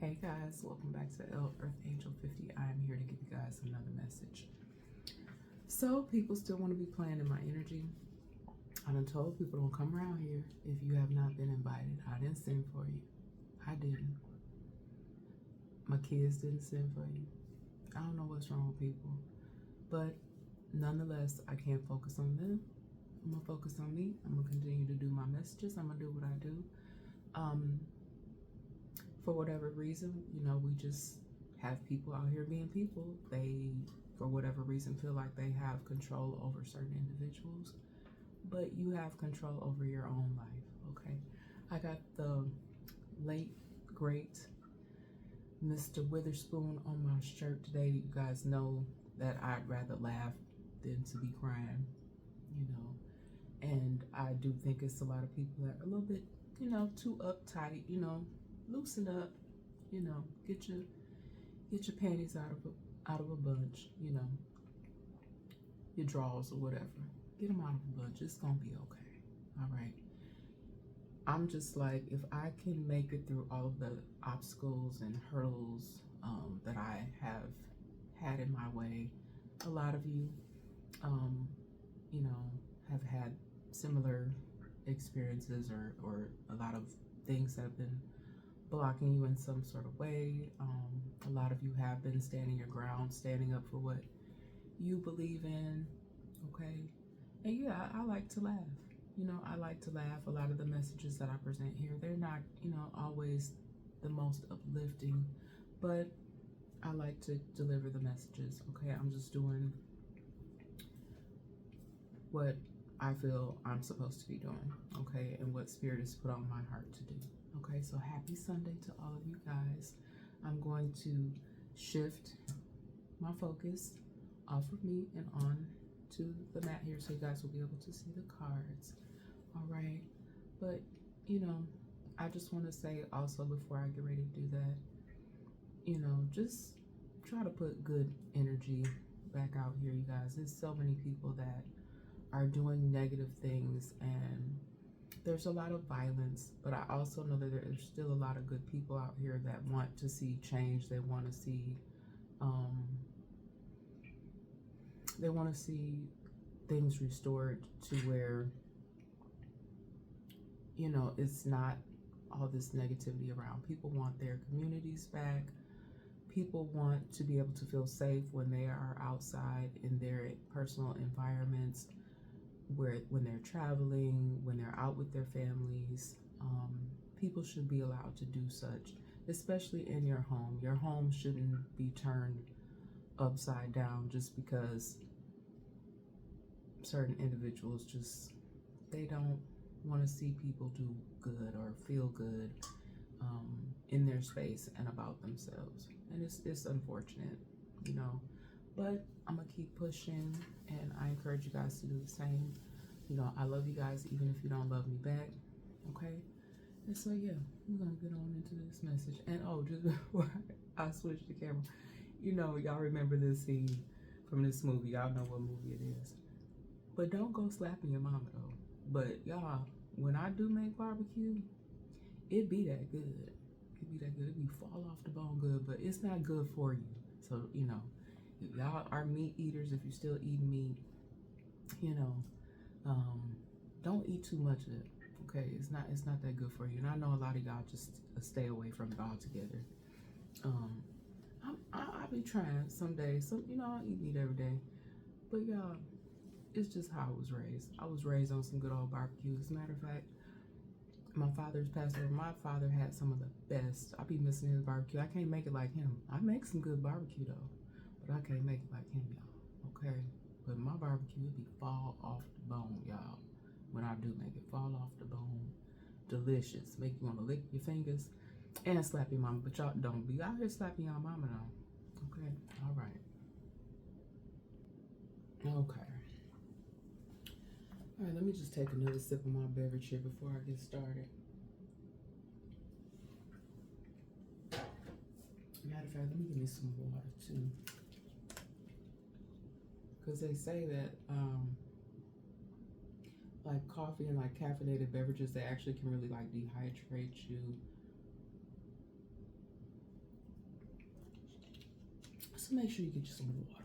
Hey guys, welcome back to Earth Angel 50. I'm here to give you guys another message. So people still want to be playing in my energy. I done told people don't come around here if you have not been invited. I didn't send for you. I didn't. My kids didn't send for you. I don't know what's wrong with people. But nonetheless, I can't focus on them. I'm going to focus on me. I'm going to continue to do my messages. I'm going to do what I do. For whatever reason, we just have people out here being people. They, for whatever reason, feel like they have control over certain individuals, but you have control over your own life, okay? I got the late, great Mr. Witherspoon on my shirt today. You guys know that I'd rather laugh than to be crying, and I do think it's a lot of people that are a little bit, too uptight, loosen up, get your panties out of a bunch, your drawers or whatever. Get them out of a bunch. It's gonna be okay. All right. I'm just like, if I can make it through all of the obstacles and hurdles that I have had in my way, a lot of you, have had similar experiences or a lot of things that have been blocking you in some sort of way. A lot of you have been standing your ground, standing up for what you believe in, okay? And yeah, I like to laugh. I like to laugh. A lot of the messages that I present here, they're not, always the most uplifting, but I like to deliver the messages, okay? I'm just doing what I feel I'm supposed to be doing, okay? And what Spirit has put on my heart to do. Okay, so happy Sunday to all of you guys. I'm going to shift my focus off of me and on to the mat here so you guys will be able to see the cards. All right, but I just want to say also before I get ready to do that, just try to put good energy back out here, you guys. There's so many people that are doing negative things, and there's a lot of violence, but I also know that there's still a lot of good people out here that want to see change. They want to see, things restored to where, it's not all this negativity around. People want their communities back. People want to be able to feel safe when they are outside in their personal environments, when they're traveling, when they're out with their families. People should be allowed to do such, especially in your home. Your home shouldn't be turned upside down just because certain individuals they don't want to see people do good or feel good in their space and about themselves. And it's unfortunate, but I'm gonna keep pushing, and I encourage you guys to do the same. I love you guys even if you don't love me back, okay? And so yeah, we're gonna get on into this message. And just before I switch the camera, y'all remember this scene from this movie. Y'all know what movie it is. But don't go slapping your mama though. But y'all, when I do make barbecue, it be that good. It be that good. It be fall off the bone good, but it's not good for you. So, if y'all are meat eaters, if you're still eating meat, don't eat too much of it. Okay, it's not that good for you. And I know a lot of y'all just stay away from it altogether. I'll be trying some days. I eat meat every day, but y'all, it's just how I was raised. I was raised on some good old barbecue. As a matter of fact, my father's passed over. My father had some of the best. I be missing his barbecue. I can't make it like him. I make some good barbecue though, but I can't make it like him, y'all. Okay, but my barbecue would be fall off the bone, y'all. When I do make it fall off the bone, delicious. Make you want to lick your fingers and slap your mama. But y'all don't be out here slapping y'all mama though. Okay, all right. Okay. All right, let me just take another sip of my beverage here before I get started. Matter of fact, let me get me some water too. Because they say that like coffee and like caffeinated beverages, they actually can really like dehydrate you So make sure you get you some water.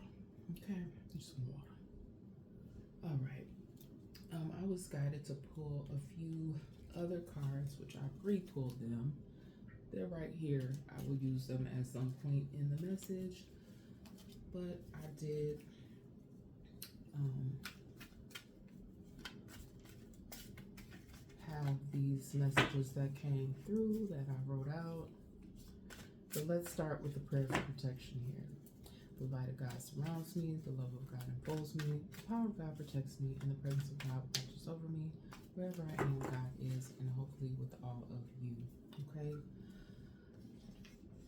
Okay, get some water. All right. I was guided to pull a few other cards, which I pre-pulled them. They're right here. I will use them at some point in the message, but I did have these messages that came through that I wrote out. So let's start with the prayer for protection here. The light of God surrounds me, the love of God enfolds me, the power of God protects me, and the presence of God watches over me. Wherever I am, God is, and hopefully with all of you. Okay?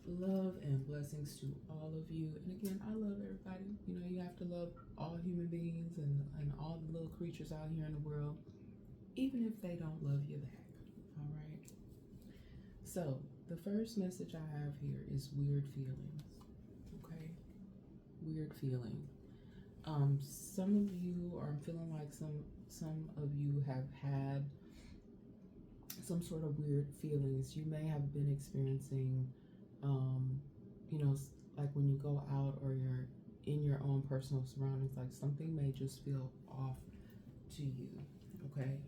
Love and blessings to all of you. And again, I love everybody. You know, you have to love all human beings and all the little creatures out here in the world, even if they don't love you back. All right? So, the first message I have here is weird feelings. Okay? Weird feeling. Some of you, or I'm feeling like some of you have had some sort of weird feelings. You may have been experiencing, you know, like when you go out or you're in your own personal surroundings, like something may just feel off to you. Okay?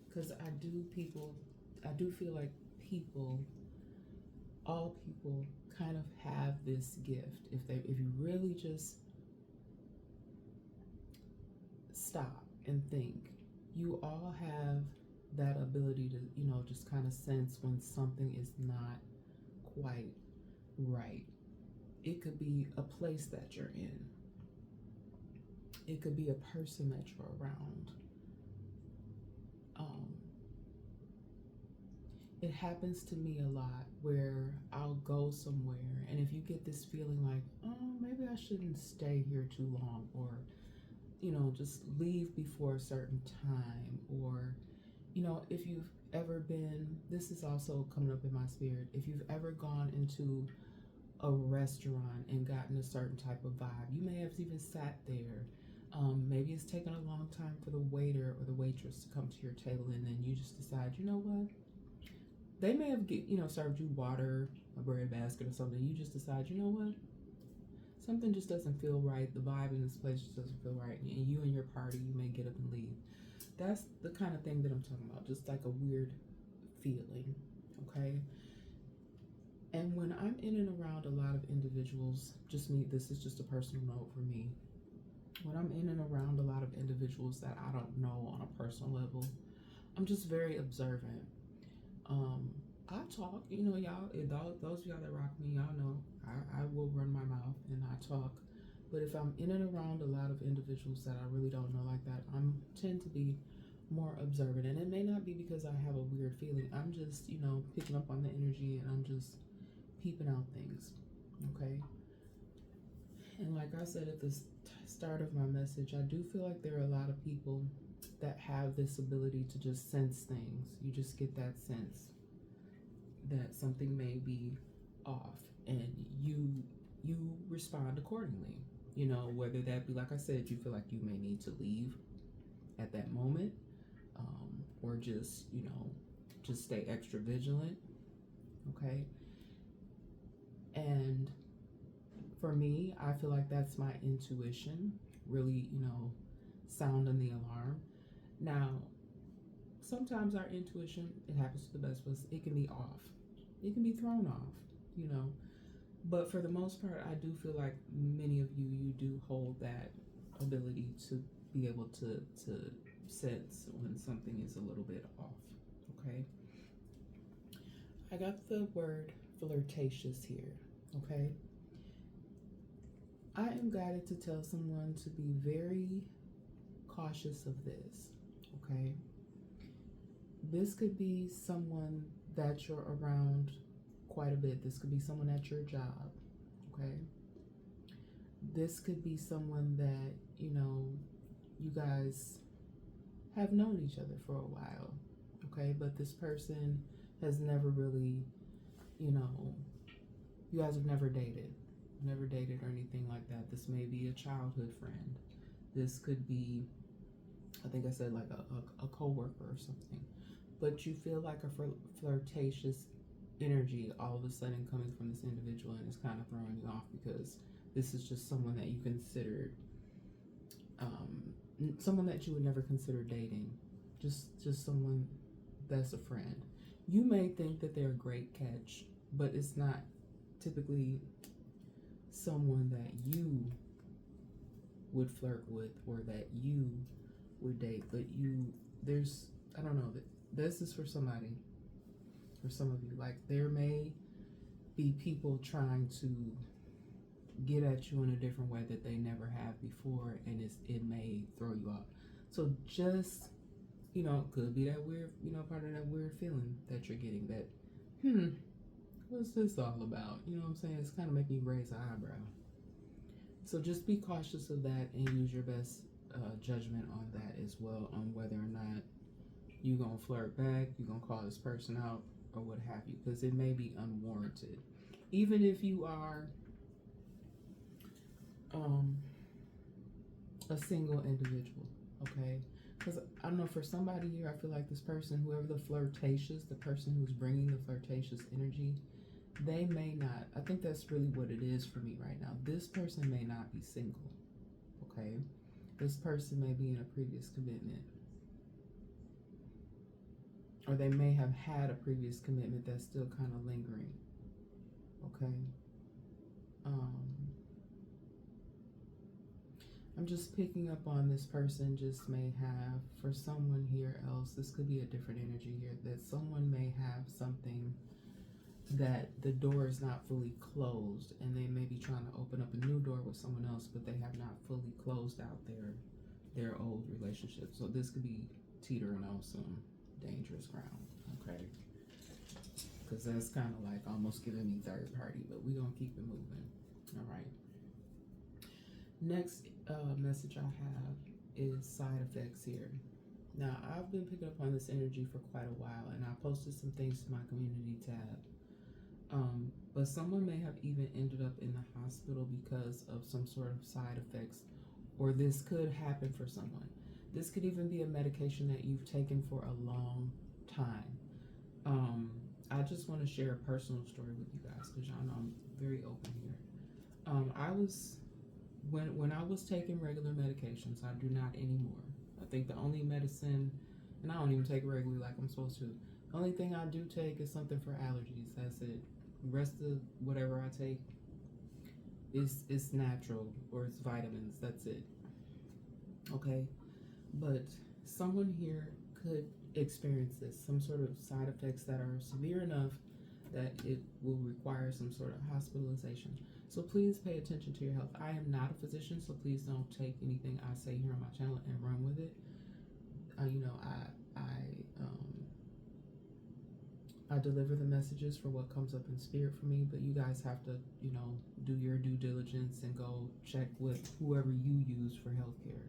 Because I do feel like all people kind of have this gift. If you really just stop and think, you all have that ability to, you know, just kind of sense when something is not quite right. It could be a place that you're in. It could be a person that you're around. It happens to me a lot where I'll go somewhere, and if you get this feeling like, oh, maybe I shouldn't stay here too long, or, you know, just leave before a certain time, or, you know, if you've ever been, this is also coming up in my spirit, if you've ever gone into a restaurant and gotten a certain type of vibe, you may have even sat there. Maybe it's taken a long time for the waiter or the waitress to come to your table, and then you just decide, you know what? They may have served you water, a bread basket or something. You just decide, you know what? Something just doesn't feel right. The vibe in this place just doesn't feel right. And you and your party, you may get up and leave. That's the kind of thing that I'm talking about. Just like a weird feeling, okay? And when I'm in and around a lot of individuals, just me, this is just a personal note for me. When I'm in and around a lot of individuals that I don't know on a personal level, I'm just very observant. I talk, you know, y'all, those of y'all that rock me, y'all know I will run my mouth and I talk. But if I'm in and around a lot of individuals that I really don't know like that, I tend to be more observant. And it may not be because I have a weird feeling. I'm just, you know, picking up on the energy and I'm just peeping out things, okay? And like I said at the start of my message, I do feel like there are a lot of people that have this ability to just sense things. You just get that sense that something may be off, and you respond accordingly. You know, whether that be, like I said, you feel like you may need to leave at that moment, or just, you know, just stay extra vigilant, okay? And for me, I feel like that's my intuition, really, you know, sounding the alarm. Now, sometimes our intuition, it happens to the best of us, it can be off. It can be thrown off, you know. But for the most part, I do feel like many of you do hold that ability to be able to sense when something is a little bit off, okay? I got the word flirtatious here, okay? I am guided to tell someone to be very cautious of this, okay? This could be someone that you're around quite a bit. This could be someone at your job, okay? This could be someone that, you know, you guys have known each other for a while, okay? But this person has never really, you know, you guys have never dated or anything like that. This may be a childhood friend. This could be, I think I said like a coworker or something. But you feel like a flirtatious energy all of a sudden coming from this individual, and it's kind of throwing you off because This is just someone that you considered, someone that you would never consider dating. Just someone that's a friend. You may think that they're a great catch, but it's not typically someone that you would flirt with or that you would date. But there's, I don't know, this is for somebody, for some of you. Like, there may be people trying to get at you in a different way that they never have before, and it may throw you off. So just, could be that weird, part of that weird feeling that you're getting, that, what's this all about? You know what I'm saying? It's kind of making you raise an eyebrow. So just be cautious of that and use your best judgment on that as well, on whether or not you're going to flirt back, you're going to call this person out, or what have you, because it may be unwarranted. Even if you are a single individual, okay? Because I don't know, for somebody here, I feel like this person, whoever the person who's bringing the flirtatious energy, they may not, I think that's really what it is for me right now. This person may not be single, okay? This person may be in a previous commitment, or they may have had a previous commitment that's still kind of lingering, okay? I'm just picking up on this person just may have, for someone here else, this could be a different energy here, that someone may have something that the door is not fully closed, and they may be trying to open up a new door with someone else, but they have not fully closed out their old relationship. So this could be teetering on some dangerous ground, okay? Because that's kind of like almost giving me third party, but we're going to keep it moving. All right. Next message I have is side effects here. Now, I've been picking up on this energy for quite a while, and I posted some things to my community tab. But someone may have even ended up in the hospital because of some sort of side effects, or this could happen for someone. This could even be a medication that you've taken for a long time. I just want to share a personal story with you guys, because y'all know I'm very open here. When I was taking regular medications, I do not anymore. I think the only medicine, and I don't even take it regularly like I'm supposed to. The only thing I do take is something for allergies. That's it. The rest of whatever I take is natural, or it's vitamins. That's it. Okay? But someone here could experience this, some sort of side effects that are severe enough that it will require some sort of hospitalization. So please pay attention to your health. I am not a physician, so please don't take anything I say here on my channel and run with it. I deliver the messages for what comes up in spirit for me, but you guys have to, do your due diligence and go check with whoever you use for healthcare.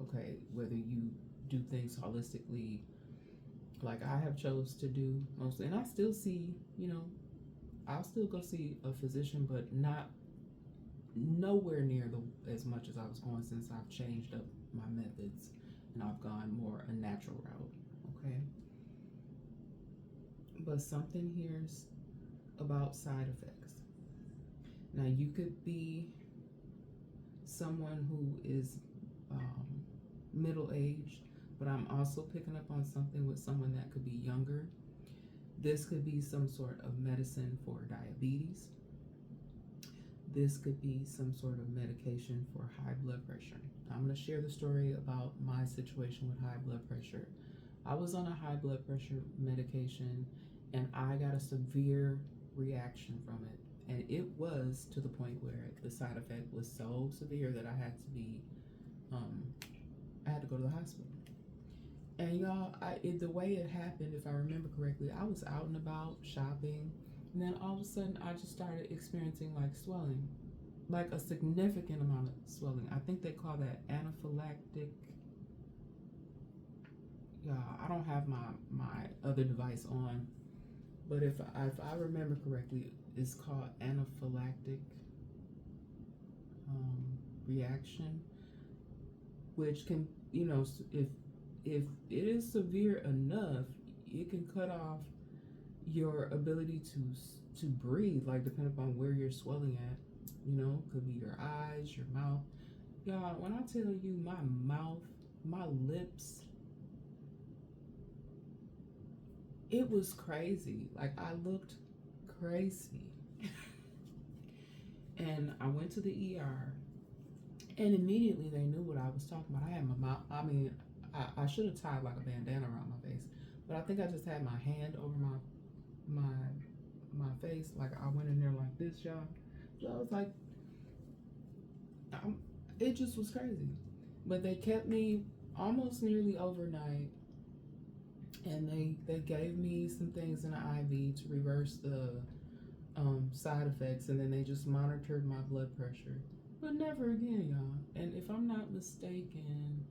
Okay, whether you do things holistically, like I have chose to do mostly, and I still see, I'll still go see a physician, but nowhere near as much as I was going, since I've changed up my methods and I've gone more a natural route, okay? But something here's about side effects. Now, you could be someone who is middle-aged, but I'm also picking up on something with someone that could be younger. This could be some sort of medicine for diabetes. This could be some sort of medication for high blood pressure. I'm going to share the story about my situation with high blood pressure. I was on a high blood pressure medication, and I got a severe reaction from it. And it was to the point where the side effect was so severe that I had to go to the hospital. And y'all, the way it happened, if I remember correctly, I was out and about shopping, and then all of a sudden I just started experiencing like swelling, like a significant amount of swelling. I think they call that anaphylactic. Yeah, I don't have my other device on, but if I remember correctly, it's called anaphylactic reaction, which can, if it is severe enough, it can cut off your ability to breathe, like depending upon where you're swelling at. Could be your eyes, your mouth. Y'all, when I tell you my mouth, my lips, it was crazy. Like, I looked crazy. And I went to the ER, and immediately they knew what I was talking about. I had my mouth, I should have tied like a bandana around my face, but I think I just had my hand over my face. Like, I went in there like this, y'all. So I was like, it just was crazy. But they kept me almost nearly overnight, and they gave me some things in the IV to reverse the side effects, and then they just monitored my blood pressure. But never again, y'all. And if I'm not mistaken,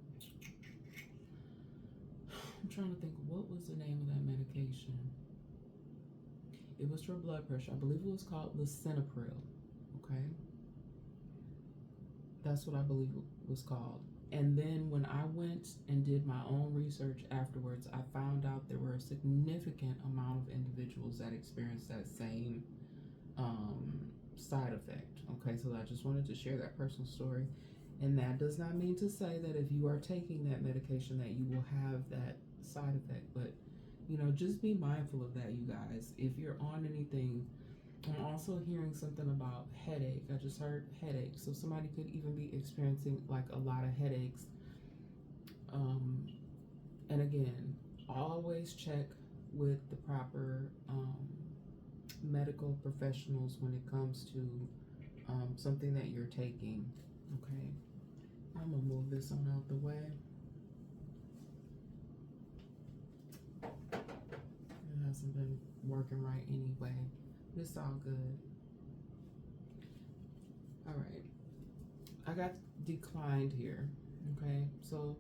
I'm trying to think, what was the name of that medication? It was for blood pressure. I believe it was called lisinopril. Okay, that's what I believe it was called. And then when I went and did my own research afterwards, I found out there were a significant amount of individuals that experienced that same side effect. Okay, so I just wanted to share that personal story. And that does not mean to say that if you are taking that medication that you will have that side effect, but just be mindful of that, you guys. If you're on anything, I'm also hearing something about headache. I just heard headache, so somebody could even be experiencing like a lot of headaches. And again, always check with the proper medical professionals when it comes to something that you're taking. Okay, I'm gonna move this on out the way. It hasn't been working right anyway. It's all good. All right, I got declined here. Okay, so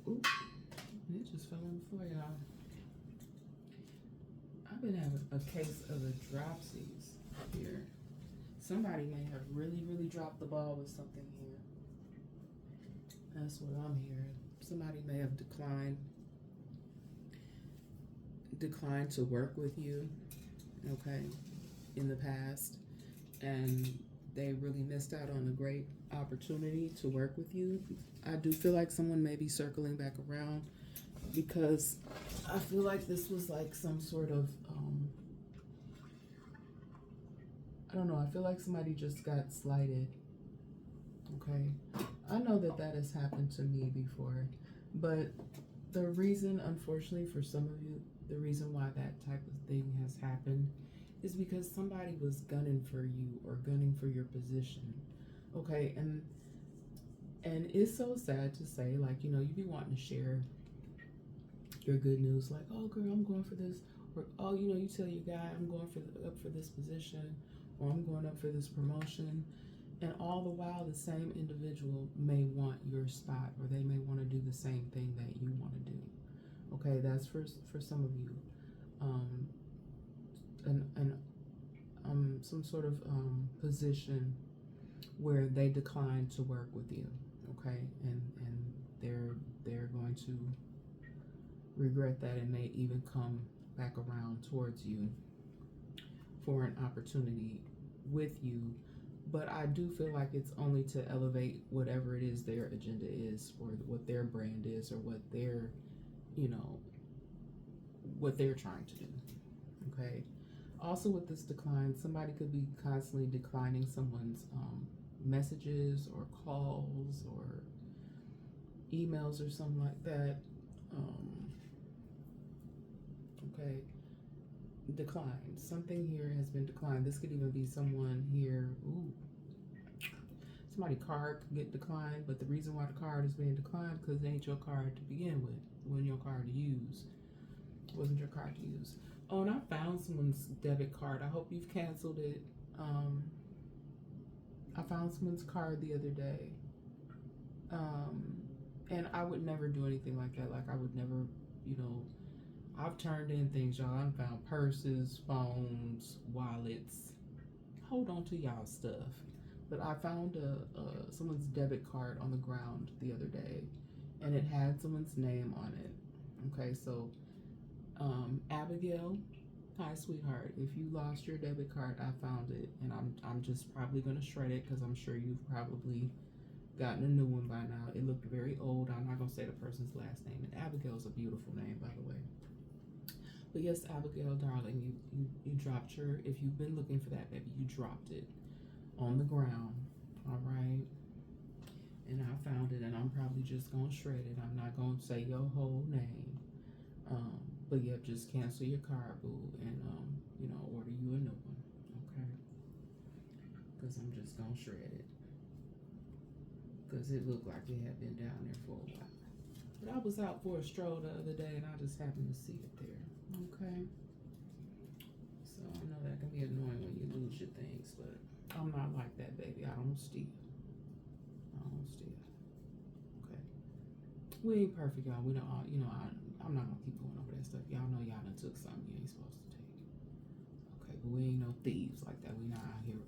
oops, it just fell on the floor, y'all. I've been having a case of the dropsies here. Somebody may have really, really dropped the ball with something here. That's what I'm hearing. Somebody may have declined to work with you, okay, in the past, and they really missed out on a great opportunity to work with you. I do feel like someone may be circling back around, because I feel like this was like some sort of I don't know, I feel like somebody just got slighted. Okay, I know that has happened to me before, but the reason, unfortunately, for some of you, the reason why that type of thing has happened is because somebody was gunning for you or gunning for your position. Okay, and it's so sad to say, like, you be wanting to share your good news, like, oh girl, I'm going for this, or oh, you tell your guy, I'm going up for this position, or I'm going up for this promotion, and all the while the same individual may want your spot, or they may want to do the same thing that you want to do. Okay, that's for some of you, some sort of position where they decline to work with you. Okay, and they're going to regret that and may even come back around towards you for an opportunity with you. But I do feel like it's only to elevate whatever it is their agenda is, or what their brand is, or what they're trying to do. Okay, also with this decline, somebody could be constantly declining someone's messages or calls or emails or something like that. Okay, declined. Something here has been declined. This could even be someone here. Ooh, somebody's card could get declined, but the reason why the card is being declined because it ain't your card to begin with. It wasn't your card to use. It wasn't your card to use. Oh, and I found someone's debit card. I hope you've canceled it. I found someone's card the other day. And I would never do anything like that. Like, I would never, I've turned in things, y'all. I've found purses, phones, wallets. Hold on to y'all stuff. But I found someone's debit card on the ground the other day, and it had someone's name on it. Okay, so Abigail, Hi, sweetheart. If you lost your debit card, I found it, and I'm just probably gonna shred it because I'm sure you've probably gotten a new one by now. It looked very old. I'm not gonna say the person's last name. And Abigail's a beautiful name, by the way. But yes, Abigail, darling, you dropped your. If you've been looking for that, baby, you dropped it on the ground. All right. And I found it, and I'm probably just gonna shred it. I'm not gonna say your whole name. But yep, just cancel your card, boo, and order you a new one, okay? Because I'm just gonna shred it. Because it looked like it had been down there for a while. But I was out for a stroll the other day, and I just happened to see it there, okay? So I know that can be annoying when you lose your things, but I'm not like that, baby. I don't steal. Okay. We ain't perfect, y'all. We don't all, I'm not gonna keep going over that stuff. Y'all know y'all done took something you ain't supposed to take. Okay, but we ain't no thieves like that. We not out here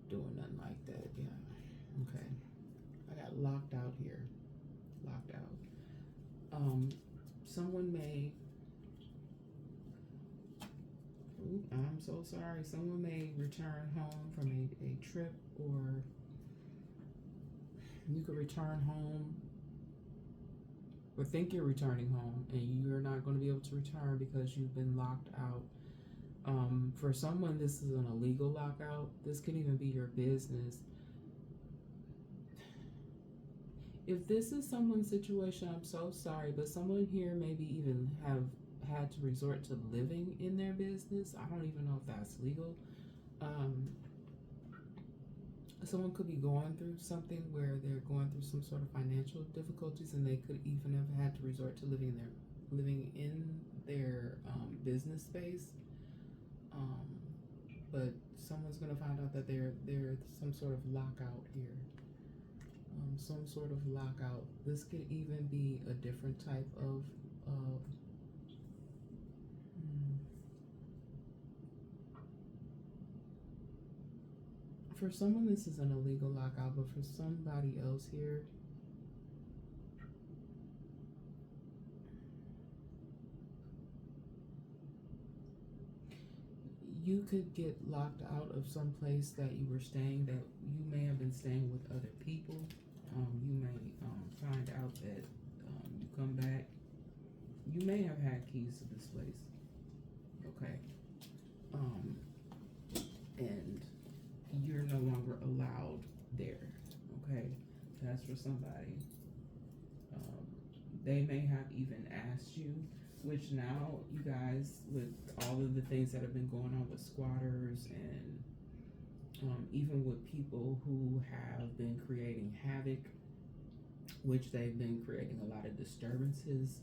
doing nothing like that. Yeah. Okay. I got locked out here. Locked out. Someone may. Ooh, I'm so sorry. Someone may return home from a trip, or you could return home or think you're returning home and you're not going to be able to return because you've been locked out. For someone, this is an illegal lockout. This can even be your business. If this is someone's situation, I'm so sorry, but someone here maybe even have had to resort to living in their business. I don't even know if that's legal. Someone could be going through something where they're going through some sort of financial difficulties, and they could even have had to resort to living in their business space. But someone's going to find out that there's some sort of lockout here. Some sort of lockout. This could even be a different type of for someone, this is an illegal lockout, but for somebody else here, you could get locked out of some place that you were staying, that you may have been staying with other people. You may find out that you come back, you may have had keys to this place, okay? And you're no longer allowed there, okay? That's for somebody. They may have even asked you, which now, you guys, with all of the things that have been going on with squatters and even with people who have been creating havoc, which they've been creating a lot of disturbances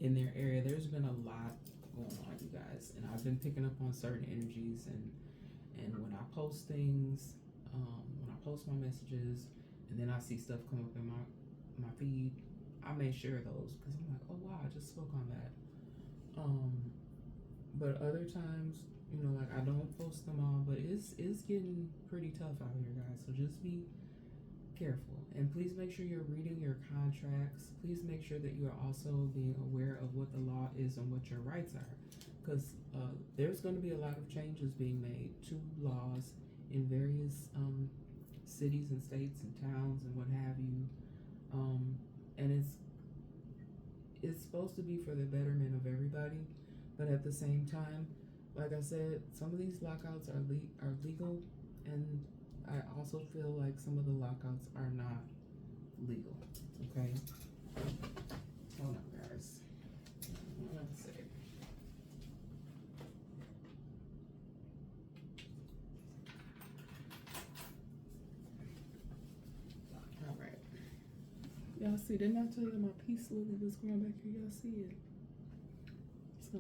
in their area. There's been a lot going on, you guys, and I've been picking up on certain energies, and when I post things, when I post my messages, and then I see stuff come up in my feed, I may share those because I'm like, oh wow, I just spoke on that. But other times, like, I don't post them all, but it's getting pretty tough out here, guys. So just be careful, and please make sure you're reading your contracts. Please make sure that you are also being aware of what the law is and what your rights are, because there's going to be a lot of changes being made to laws in various cities and states and towns and what have you, and it's supposed to be for the betterment of everybody, but at the same time, like I said, some of these lockouts are legal, and I also feel like some of the lockouts are not legal, okay? Hold on, guys. One sec. All right. Y'all see, didn't I tell you my peace lily was growing back here? Y'all see it? So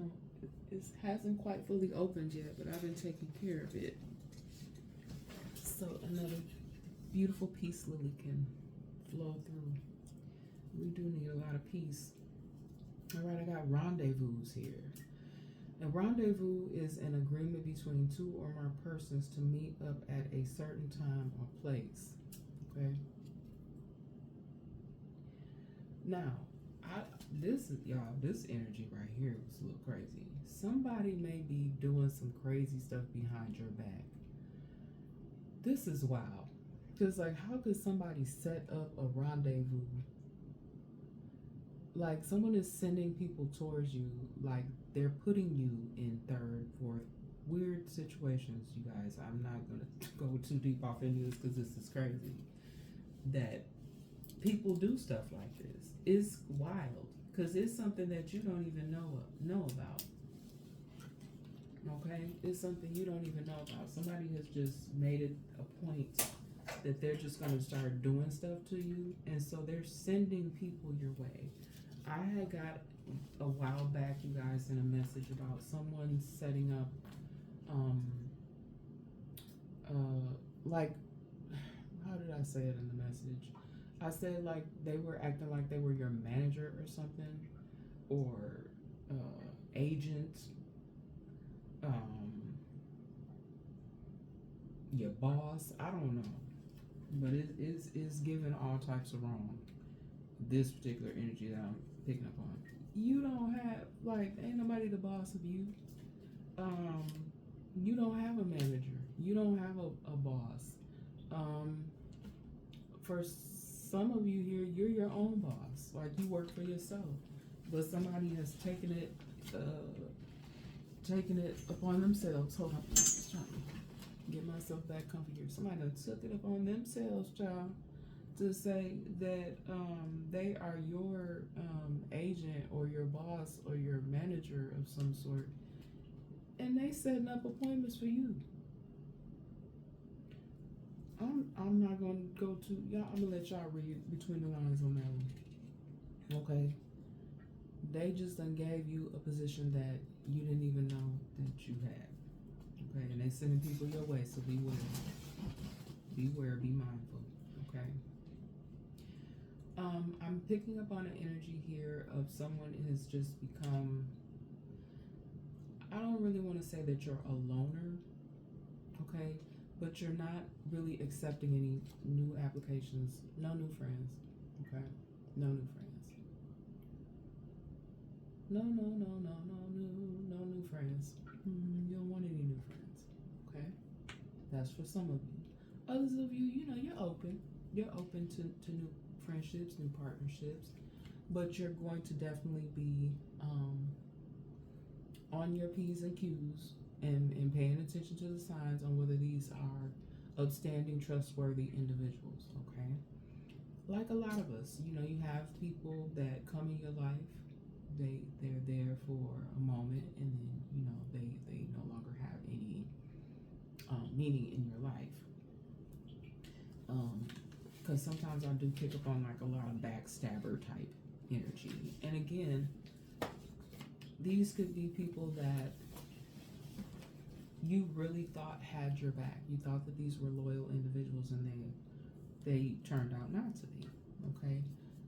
it hasn't quite fully opened yet, but I've been taking care of it. So another beautiful peace lily can flow through. We do need a lot of peace. All right, I got rendezvous here. A rendezvous is an agreement between two or more persons to meet up at a certain time or place. Okay. Now, This energy right here was a little crazy. Somebody may be doing some crazy stuff behind your back. This is wild. Cause like, how could somebody set up a rendezvous? Like, someone is sending people towards you, like they're putting you in third, fourth, weird situations. You guys, I'm not gonna go too deep off into this because this is crazy. That people do stuff like this. It's wild because it's something that you don't even know about. Okay, it's something you don't even know about. Somebody has just made it a point that they're just gonna start doing stuff to you, and so they're sending people your way. I had got a while back, you guys, in a message about someone setting up, like, how did I say it in the message? I said like they were acting like they were your manager or something, or agent, your boss. I don't know, but it's giving all types of wrong. This particular energy that I'm picking up on. You don't have, like, ain't nobody the boss of you. You don't have a manager. You don't have a boss. For some of you here, you're your own boss. Like, you work for yourself, but somebody has taken it upon themselves. Hold on, I'm just trying to get myself back comfy here. Somebody done took it upon themselves, child, to say that they are your agent or your boss or your manager of some sort, and they setting up appointments for you. I'm not gonna go to y'all. I'm gonna let y'all read between the lines on that one. Okay, they just done gave you a position that you didn't even know that you had. Okay, and they sending people your way, so beware. Beware, be mindful. Okay. I'm picking up on an energy here of someone has just become, I don't really want to say that you're a loner, okay, but you're not really accepting any new applications, no new friends, okay, no new friends, no new friends. You don't want any new friends, okay, that's for some of you. Others of you, you're open to new friendships, new partnerships, but you're going to definitely be on your P's and Q's and paying attention to the signs on whether these are upstanding, trustworthy individuals, okay? Like a lot of us, you have people that come in your life, they're there for a moment, and then, they no longer have any meaning in your life. Because sometimes I do pick up on like a lot of backstabber type energy. And again, these could be people that you really thought had your back. You thought that these were loyal individuals, and they turned out not to be. Okay,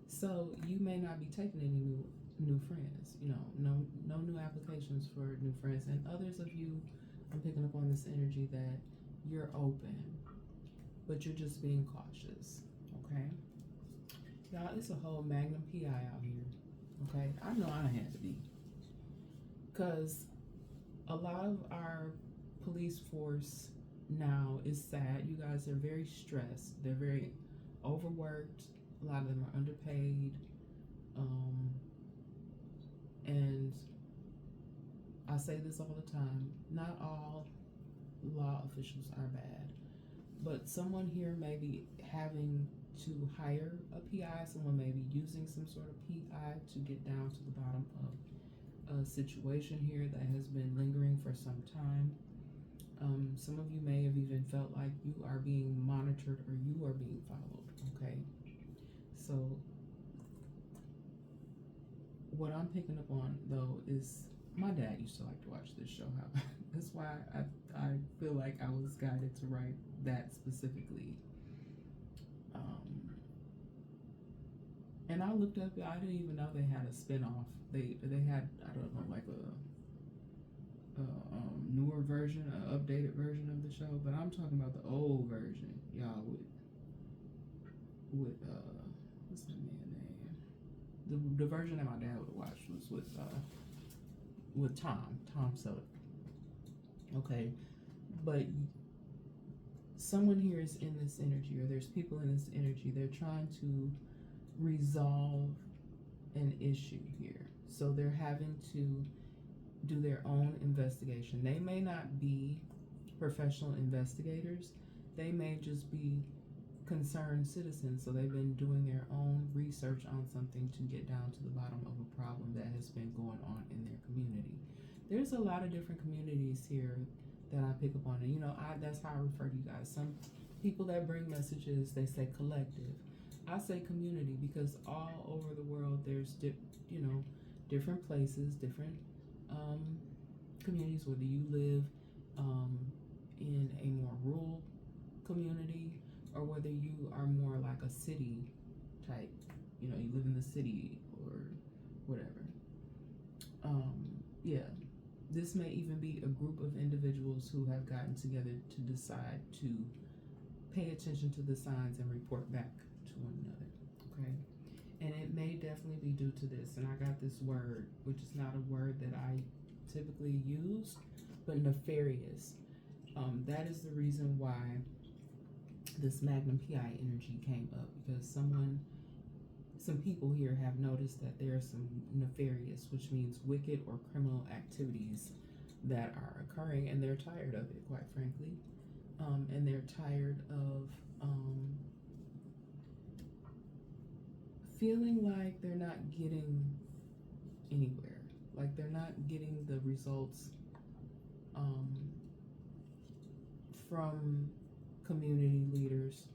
so you may not be taking any new friends. No new applications for new friends. And others of you, I'm picking up on this energy that you're open, but you're just being cautious. Okay, y'all, it's a whole Magnum PI out here. Okay, I know I had to be, because a lot of our police force now is sad. You guys are very stressed. They're very overworked. A lot of them are underpaid. And I say this all the time. Not all law officials are bad, but someone here may be having to hire a PI. Someone may be using some sort of PI to get down to the bottom of a situation here that has been lingering for some time. Some of you may have even felt like you are being monitored or you are being followed, okay? So what I'm picking up on, though, is my dad used to like to watch this show. That's why I feel like I was guided to write that specifically. And I looked up, I didn't even know they had a spinoff. They had, I don't know, like a newer version, an updated version of the show, but I'm talking about the old version, y'all, with what's that man name? the version that my dad would watch was with Tom Selleck. Okay, but someone here is in this energy, or there's people in this energy. They're trying to resolve an issue here, so they're having to do their own investigation. They may not be professional investigators. They may just be concerned citizens, so they've been doing their own research on something to get down to the bottom of a problem that has been going on in their community. There's a lot of different communities here that I pick up on, and that's how I refer to you guys. Some people that bring messages, they say collective. I say community because all over the world there's different places, different communities, whether you live in a more rural community or whether you are more like a city type, you live in the city or whatever. Yeah, this may even be a group of individuals who have gotten together to decide to pay attention to the signs and report back to one another, okay? And it may definitely be due to this, and I got this word, which is not a word that I typically use, but nefarious. That is the reason why this Magnum PI energy came up, because some people here have noticed that there are some nefarious, which means wicked or criminal activities that are occurring, and they're tired of it, quite frankly. And they're tired of feeling like they're not getting anywhere, like they're not getting the results from community leaders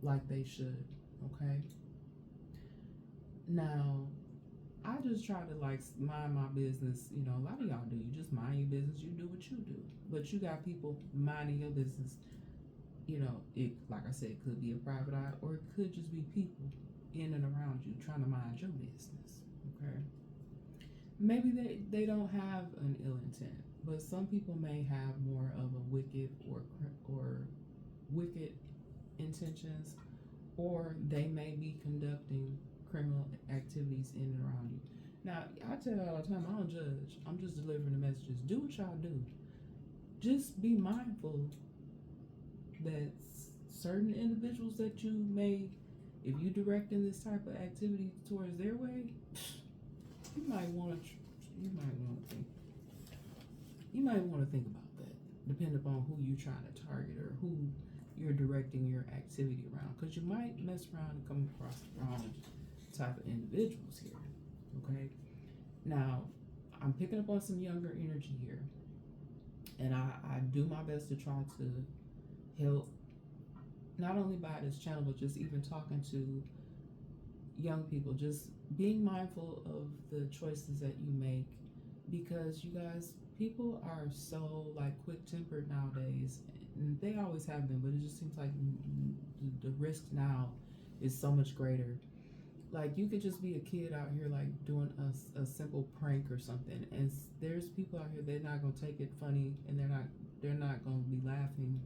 like they should, okay? Now, I just try to mind my business. A lot of y'all do. You just mind your business. You do what you do. But you got people minding your business. It, like I said, it could be a private eye, or it could just be people in and around you trying to mind your business, okay? Maybe they don't have an ill intent, but some people may have more of a wicked or wicked intentions, or they may be conducting criminal activities in and around you. Now, I tell you all the time, I don't judge. I'm just delivering the messages. Do what y'all do. Just be mindful that certain individuals that you may, if you directing this type of activity towards their way, you might want to think about that, depending upon who you're trying to target or who you're directing your activity around, because you might mess around and come across the wrong type of individuals here, okay? Now, I'm picking up on some younger energy here, and I do my best to try to help, not only by this channel, but just even talking to young people, just being mindful of the choices that you make, because you guys, people are so quick-tempered nowadays, and they always have been, but it just seems like the risk now is so much greater. You could just be a kid out here doing a simple prank or something, and there's people out here, they're not gonna take it funny, and they're not gonna be laughing.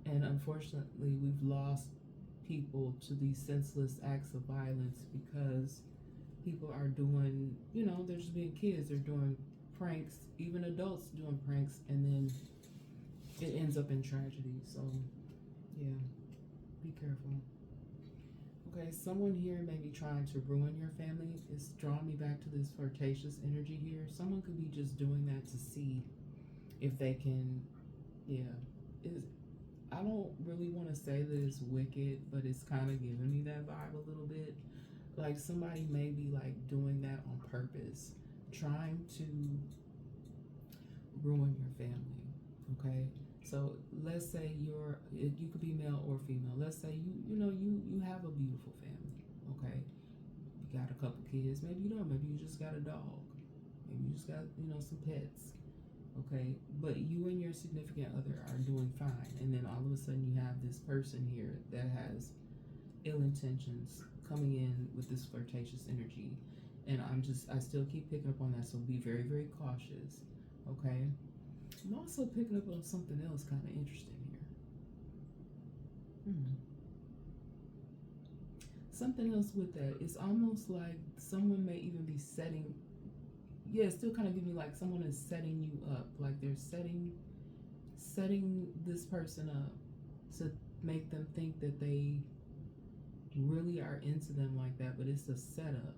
And unfortunately, we've lost people to these senseless acts of violence because people are doing, they're just being kids. They're doing pranks, even adults doing pranks, and then it ends up in tragedy. So, yeah, be careful. Okay, someone here may be trying to ruin your family. It's drawing me back to this flirtatious energy here. Someone could be just doing that to see if they can, I don't really want to say that it's wicked, but it's kind of giving me that vibe a little bit. Somebody may be doing that on purpose, trying to ruin your family, okay? So let's say you could be male or female. Let's say you have a beautiful family, okay? You got a couple kids, maybe you don't, maybe you just got a dog, maybe you just got some pets, okay? But you and your significant other are doing fine, and then all of a sudden you have this person here that has ill intentions coming in with this flirtatious energy, and I still keep picking up on that, so be very, very cautious, okay? I'm also picking up on something else kind of interesting here. something else with that. It's almost like someone may even be setting. Yeah, it still kind of give me like someone is setting you up, like they're setting this person up to make them think that they really are into them like that, but it's a setup.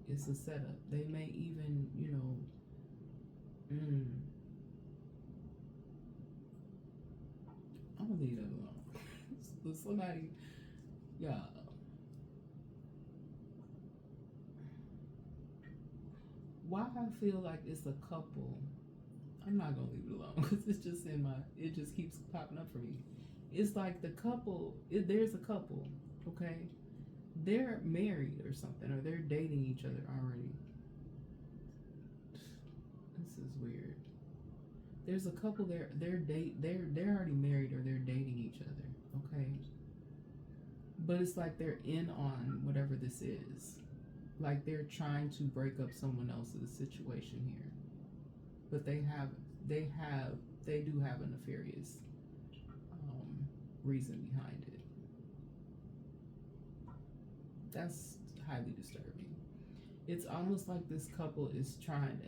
It's a setup. They may even, I'm gonna leave that alone. Somebody, yeah. Why I feel like it's a couple. I'm not gonna leave it alone because it's just it just keeps popping up for me. It's like the couple. There's a couple, okay? They're married or something, or they're dating each other already. This is weird. There's a couple there. They're already married or they're dating each other, okay? But it's like they're in on whatever this is. Like they're trying to break up someone else's situation here. But they do have a nefarious reason behind it. That's highly disturbing. It's almost like this couple is trying.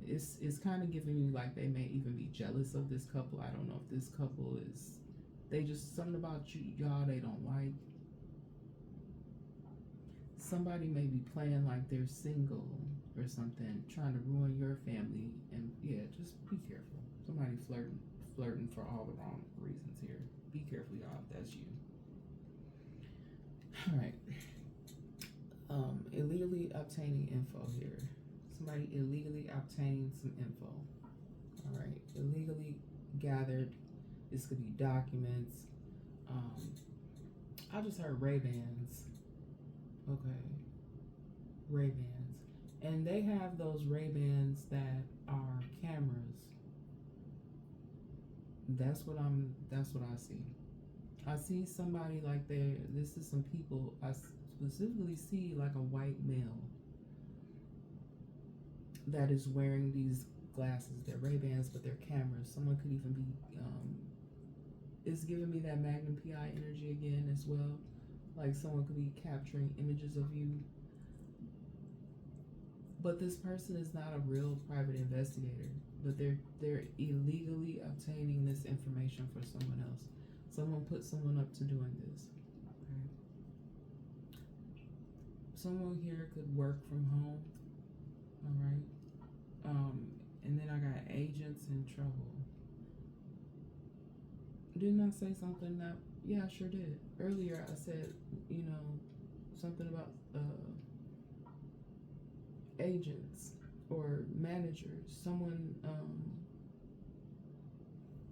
It's kind of giving me like they may even be jealous of this couple. I don't know if this couple is. They just something about y'all they don't like. Somebody may be playing like they're single or something, trying to ruin your family. And yeah, just be careful. Somebody flirting for all the wrong reasons here. Be careful, y'all, if that's you. All right. Illegally obtaining info here. Somebody illegally obtained some info. All right. Illegally gathered. This could be documents. I just heard Ray-Bans. Okay. Ray-Bans. And they have those Ray-Bans that are cameras. That's what I see. I see somebody like this is some people. I specifically see like a white male that is wearing these glasses. They're Ray-Bans, but they're cameras. Someone could even be, it's giving me that Magnum PI energy again as well. Like someone could be capturing images of you. But this person is not a real private investigator, but they're illegally obtaining this information for someone else. Someone put someone up to doing this. Okay. Someone here could work from home. All right. And then I got agents in trouble. Didn't I say something that? Yeah, I sure did. Earlier I said, something about agents or managers. Someone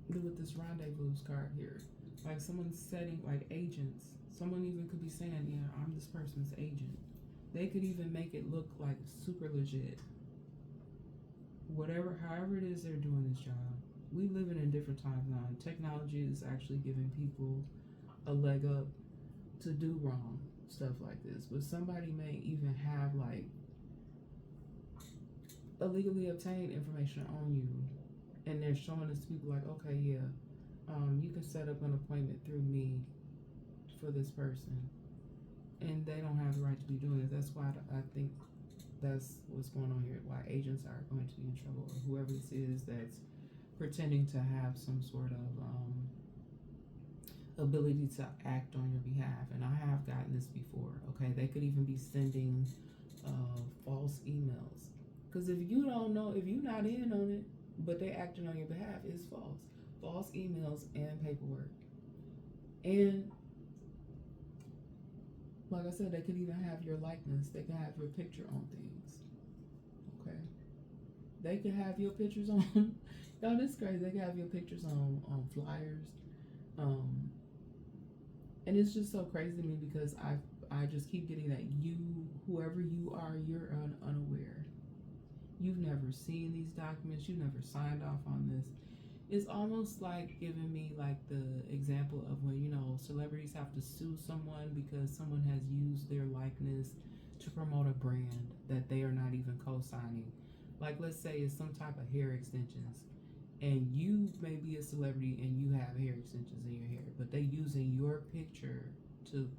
with this rendezvous card here. Like someone's setting like agents. Someone even could be saying, yeah, I'm this person's agent. They could even make it look like super legit. However it is they're doing this job. We live in different times now, and technology is actually giving people a leg up to do wrong stuff like this. But somebody may even have like illegally obtained information on you, and they're showing this to people like, okay, yeah, you can set up an appointment through me for this person, and they don't have the right to be doing it. That's why I think that's what's going on here. Why agents are going to be in trouble, or whoever this is that's pretending to have some sort of ability to act on your behalf. And I have gotten this before. Okay, they could even be sending false emails. Because if you don't know, if you're not in on it, but they acting on your behalf, it's false. False emails and paperwork. And like I said, they could even have your likeness. They can have your picture on things. Okay. They can have your pictures on. Y'all, this is crazy. They can have your pictures on flyers. And it's just so crazy to me because I just keep getting that whoever you are, you're unaware. You've never seen these documents. You've never signed off on this. It's almost like giving me like the example of when, celebrities have to sue someone because someone has used their likeness to promote a brand that they are not even co-signing. Like, let's say it's some type of hair extensions, and you may be a celebrity and you have hair extensions in your hair, but they using your picture to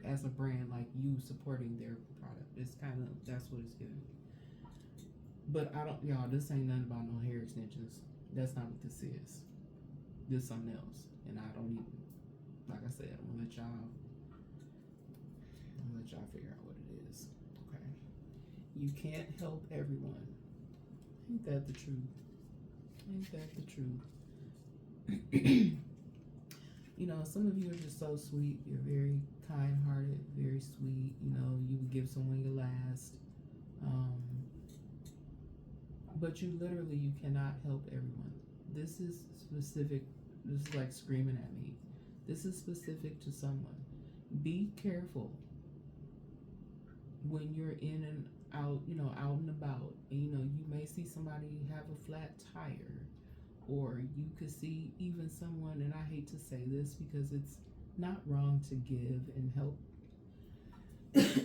as a brand, like you supporting their product. It's kind of, that's what it's giving me. But I don't, y'all, this ain't nothing about no hair extensions. That's not what this is. This something else. And I don't even, like I said, I'm gonna let y'all figure out what it is. Okay. You can't help everyone. Ain't that the truth? Ain't that the truth? You know, some of you are just so sweet. You're very kind-hearted, very sweet. You know, you would give someone your last. But you literally, you cannot help everyone. This is specific. This is like screaming at me. This is specific to someone. Be careful when you're in and out, you know, out and about. And, you know, you may see somebody have a flat tire, or you could see even someone, and I hate to say this because it's not wrong to give and help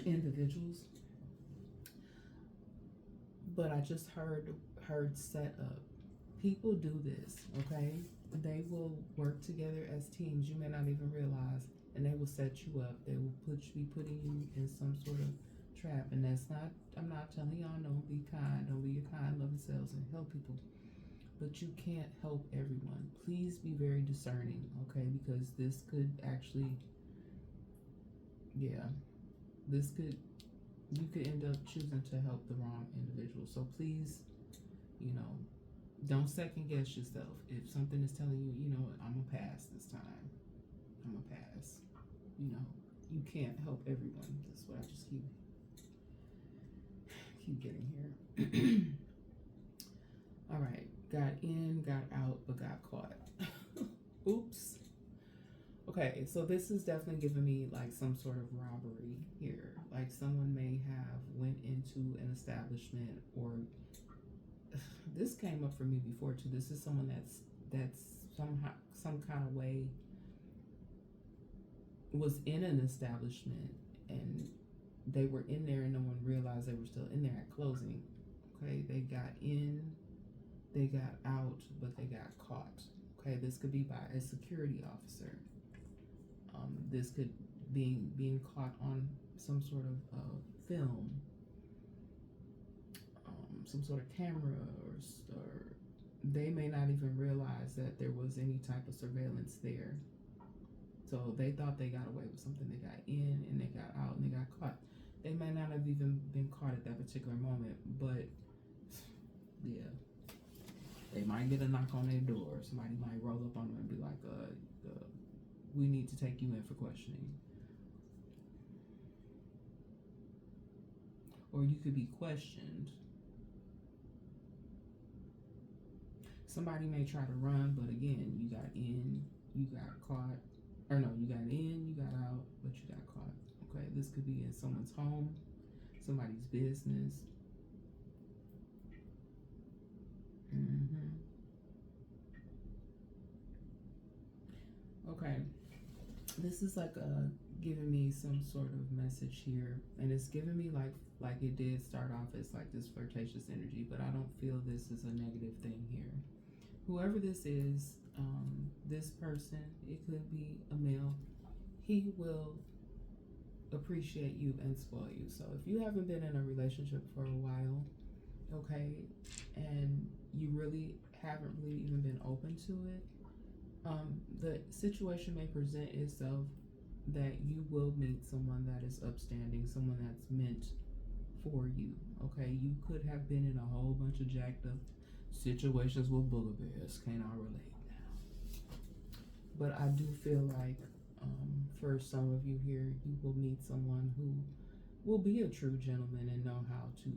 individuals, but I just heard set up. People do this, okay? They will work together as teams. You may not even realize, and they will set you up. They will be putting you in some sort of trap, and that's not. I'm not telling y'all don't be kind. Don't be your kind, loving selves, and help people. But you can't help everyone. Please be very discerning, okay? Because this could actually, yeah, this could. You could end up choosing to help the wrong individual. So please, you know, don't second guess yourself. If something is telling you, you know, I'm gonna pass this time, I'm gonna pass. You know, you can't help everyone. That's what I just keep getting here. All right, got in, got out, but got caught. Oops. Okay, so this is definitely giving me like some sort of robbery here. Like someone may have went into an establishment, or this came up for me before too. This is someone that's somehow some kind of way was in an establishment, and they were in there and no one realized they were still in there at closing. Okay, they got in, they got out, but they got caught. Okay, this could be by a security officer. This could being caught on some sort of film, some sort of camera, or they may not even realize that there was any type of surveillance there. So they thought they got away with something. They got in and they got out and they got caught. They may not have even been caught at that particular moment, but yeah, they might get a knock on their door. Somebody might roll up on them and be like, we need to take you in for questioning. Or you could be questioned. Somebody may try to run, but again, you got in, you got caught. Or no, you got in, you got out, but you got caught. Okay, this could be in someone's home, somebody's business. Okay, this is like giving me some sort of message here, and it's giving me like it did start off as like this flirtatious energy, but I don't feel this is a negative thing here. Whoever this is, this person, it could be a male, he will appreciate you and spoil you. So if you haven't been in a relationship for a while, okay, and you really haven't really even been open to it, the situation may present itself that you will meet someone that is upstanding, someone that's meant for you. Okay, you could have been in a whole bunch of jacked up situations with booger bears. Can't I relate now? But I do feel like for some of you here, you will meet someone who will be a true gentleman and know how to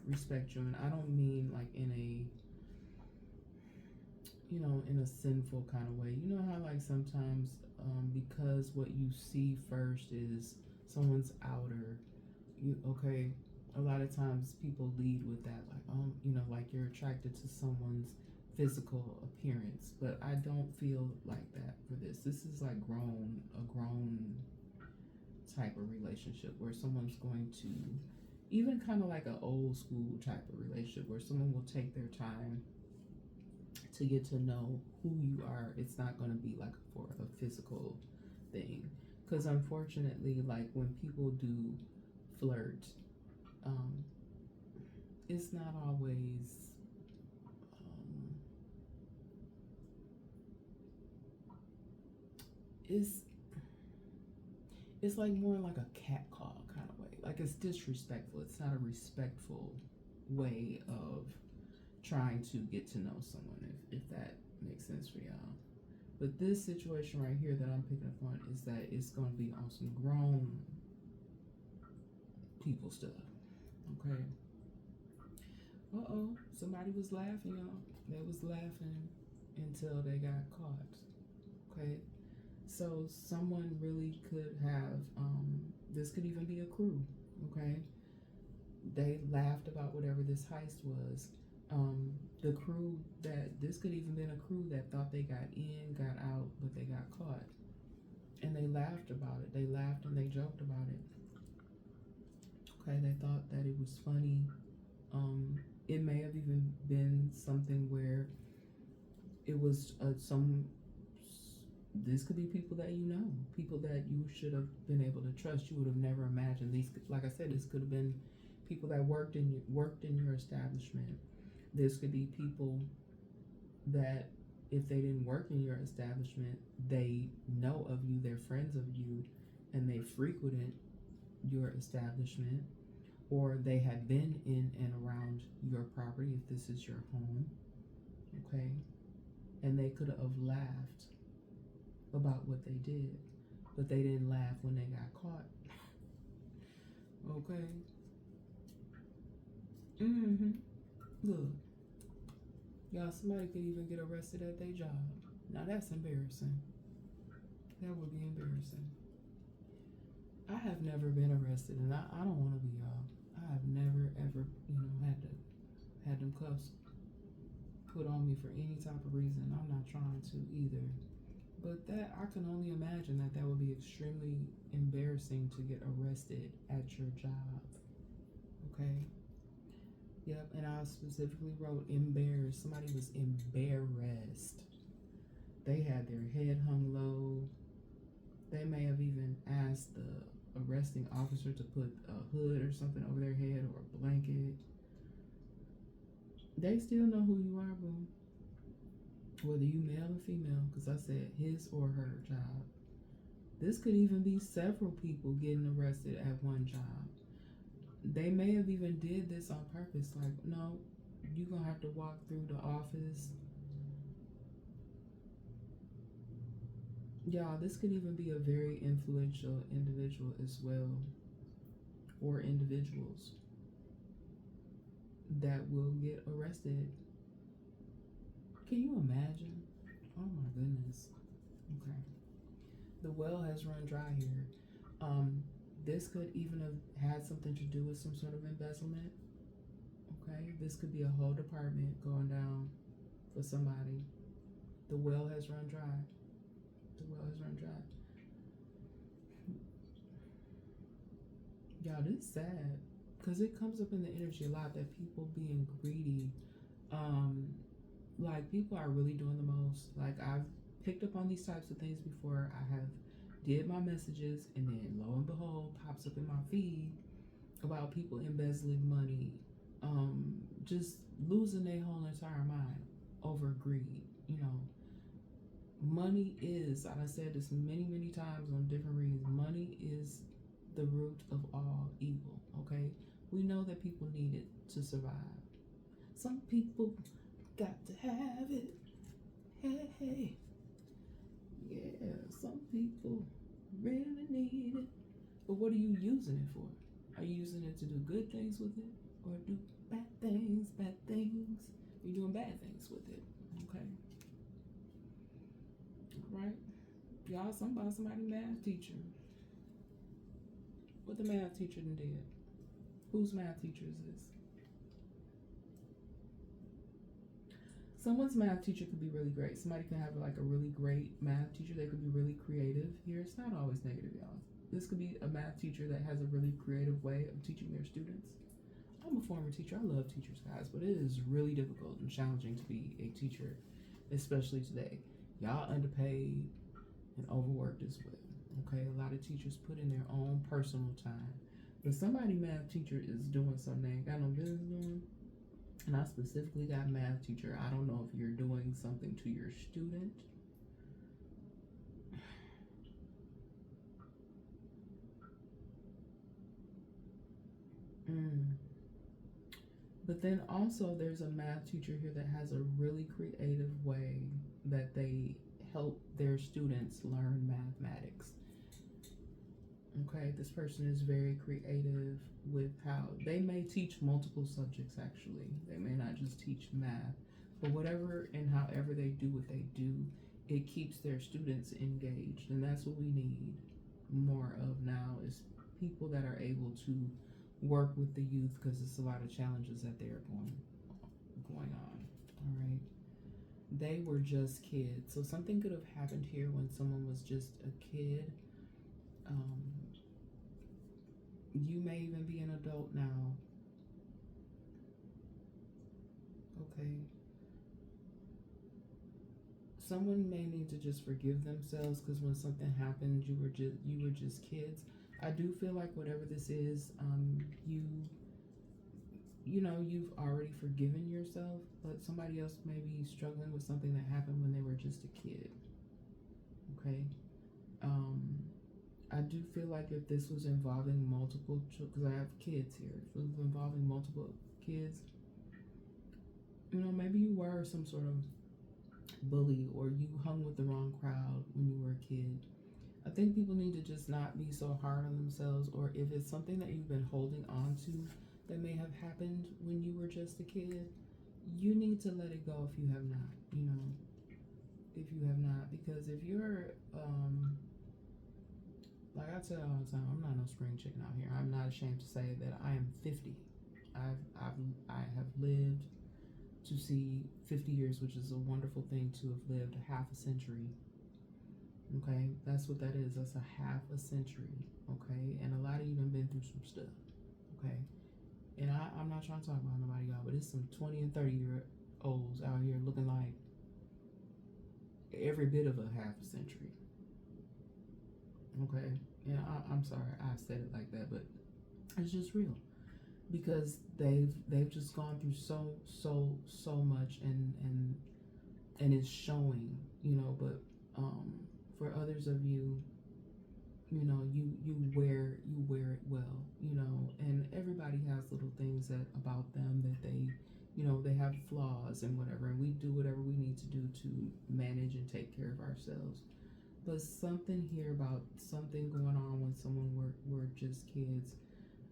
respect you. And I don't mean like in a, you know, in a sinful kind of way. You know how like sometimes because what you see first is someone's outer, okay, a lot of times people lead with that, like, you know, like you're attracted to someone's physical appearance, but I don't feel like that for this. This is like a grown type of relationship where someone's going to, even kind of like an old school type of relationship where someone will take their time to get to know who you are. It's not going to be like for a physical thing. Because unfortunately, like when people do flirt, um, it's not always, um, it's it's like more like a catcall kind of way. Like it's disrespectful. It's not a respectful way of trying to get to know someone, if that makes sense for y'all. But this situation right here that I'm picking up on is that it's going to be on some grown people stuff. Okay. Uh-oh. Somebody was laughing, y'all. They was laughing until they got caught. Okay. So someone really could have, this could even be a crew. Okay. They laughed about whatever this heist was. The crew that, this could even been a crew that thought they got in, got out, but they got caught. And they laughed about it. They laughed and they joked about it. Okay, they thought that it was funny. It may have even been something where it was this could be people that you know, people that you should have been able to trust. You would have never imagined these. Like I said, this could have been people that worked in your establishment. This could be people that, if they didn't work in your establishment, they know of you, they're friends of you, and they frequented your establishment, or they had been in and around your property if this is your home. Okay, and they could have laughed about what they did, but they didn't laugh when they got caught. Okay. Look, y'all, somebody could even get arrested at their job. Now that's embarrassing. That would be embarrassing. I have never been arrested, and I don't want to be, y'all. I have never ever, had them cuffs put on me for any type of reason. I'm not trying to either. But that, I can only imagine that would be extremely embarrassing to get arrested at your job. Okay? Yep, and I specifically wrote embarrassed. Somebody was embarrassed. They had their head hung low. They may have even asked the arresting officer to put a hood or something over their head or a blanket. They still know who you are, boo. Whether you male or female, because I said his or her job. This could even be several people getting arrested at one job. They may have even did this on purpose. Like, no, you're going to have to walk through the office. Y'all, this could even be a very influential individual as well, or individuals that will get arrested. Can you imagine? Oh my goodness. Okay. The well has run dry here. This could even have had something to do with some sort of embezzlement. Okay. This could be a whole department going down for somebody. The well has run dry. The well has run dry. Y'all, this is sad. Because it comes up in the energy a lot that people being greedy. Like, people are really doing the most. Like, I've picked up on these types of things before. I have did my messages, and then lo and behold, pops up in my feed about people embezzling money, just losing their whole entire mind over greed. Money is, and I said this many, many times on different reasons, money is the root of all evil, okay? We know that people need it to survive. Some people got to have it. Hey. Yeah, some people really need it. But what are you using it for? Are you using it to do good things with it? Or do bad things? You're doing bad things with it, okay? Right? Y'all, somebody math teacher. What the math teacher done did? Whose math teacher is this? Someone's math teacher could be really great. Somebody can have like a really great math teacher. They could be really creative. Here, it's not always negative, y'all. This could be a math teacher that has a really creative way of teaching their students. I'm a former teacher. I love teachers, guys, but it is really difficult and challenging to be a teacher, especially today. Y'all underpaid and overworked as well, Okay, a lot of teachers put in their own personal time. But somebody math teacher is doing something they ain't got no business doing. And I specifically got math teacher. I don't know if you're doing something to your student. But then also there's a math teacher here that has a really creative way that they help their students learn mathematics. Okay, this person is very creative with how they may teach multiple subjects actually. They may not just teach math, but whatever and however they do what they do, it keeps their students engaged. And that's what we need more of now is people that are able to work with the youth because it's a lot of challenges that they're going on. All right. They were just kids. So something could have happened here when someone was just a kid. You may even be an adult now. Okay. Someone may need to just forgive themselves because when something happened, you were just kids. I do feel like whatever this is, you've already forgiven yourself, but somebody else may be struggling with something that happened when they were just a kid. Okay. I do feel like if this was involving multiple, because I have kids here, if it was involving multiple kids, maybe you were some sort of bully or you hung with the wrong crowd when you were a kid. I think people need to just not be so hard on themselves, or if it's something that you've been holding on to that may have happened when you were just a kid, you need to let it go if you have not, because if you're, like I tell all the time, I'm not no spring chicken out here. I'm not ashamed to say that I am 50. I have lived to see 50 years, which is a wonderful thing to have lived a half a century. Okay, that's what that is. That's a half a century. Okay, and a lot of you done been through some stuff. Okay, and I'm not trying to talk about nobody, y'all, but it's some 20 and 30-year-olds out here looking like every bit of a half a century. Okay, and I'm sorry I said it like that, but it's just real because they've just gone through so much, and it's showing, but for others of you, you wear it well, and everybody has little things that about them that they have flaws and whatever, and we do whatever we need to do to manage and take care of ourselves. But something here about something going on when someone were just kids.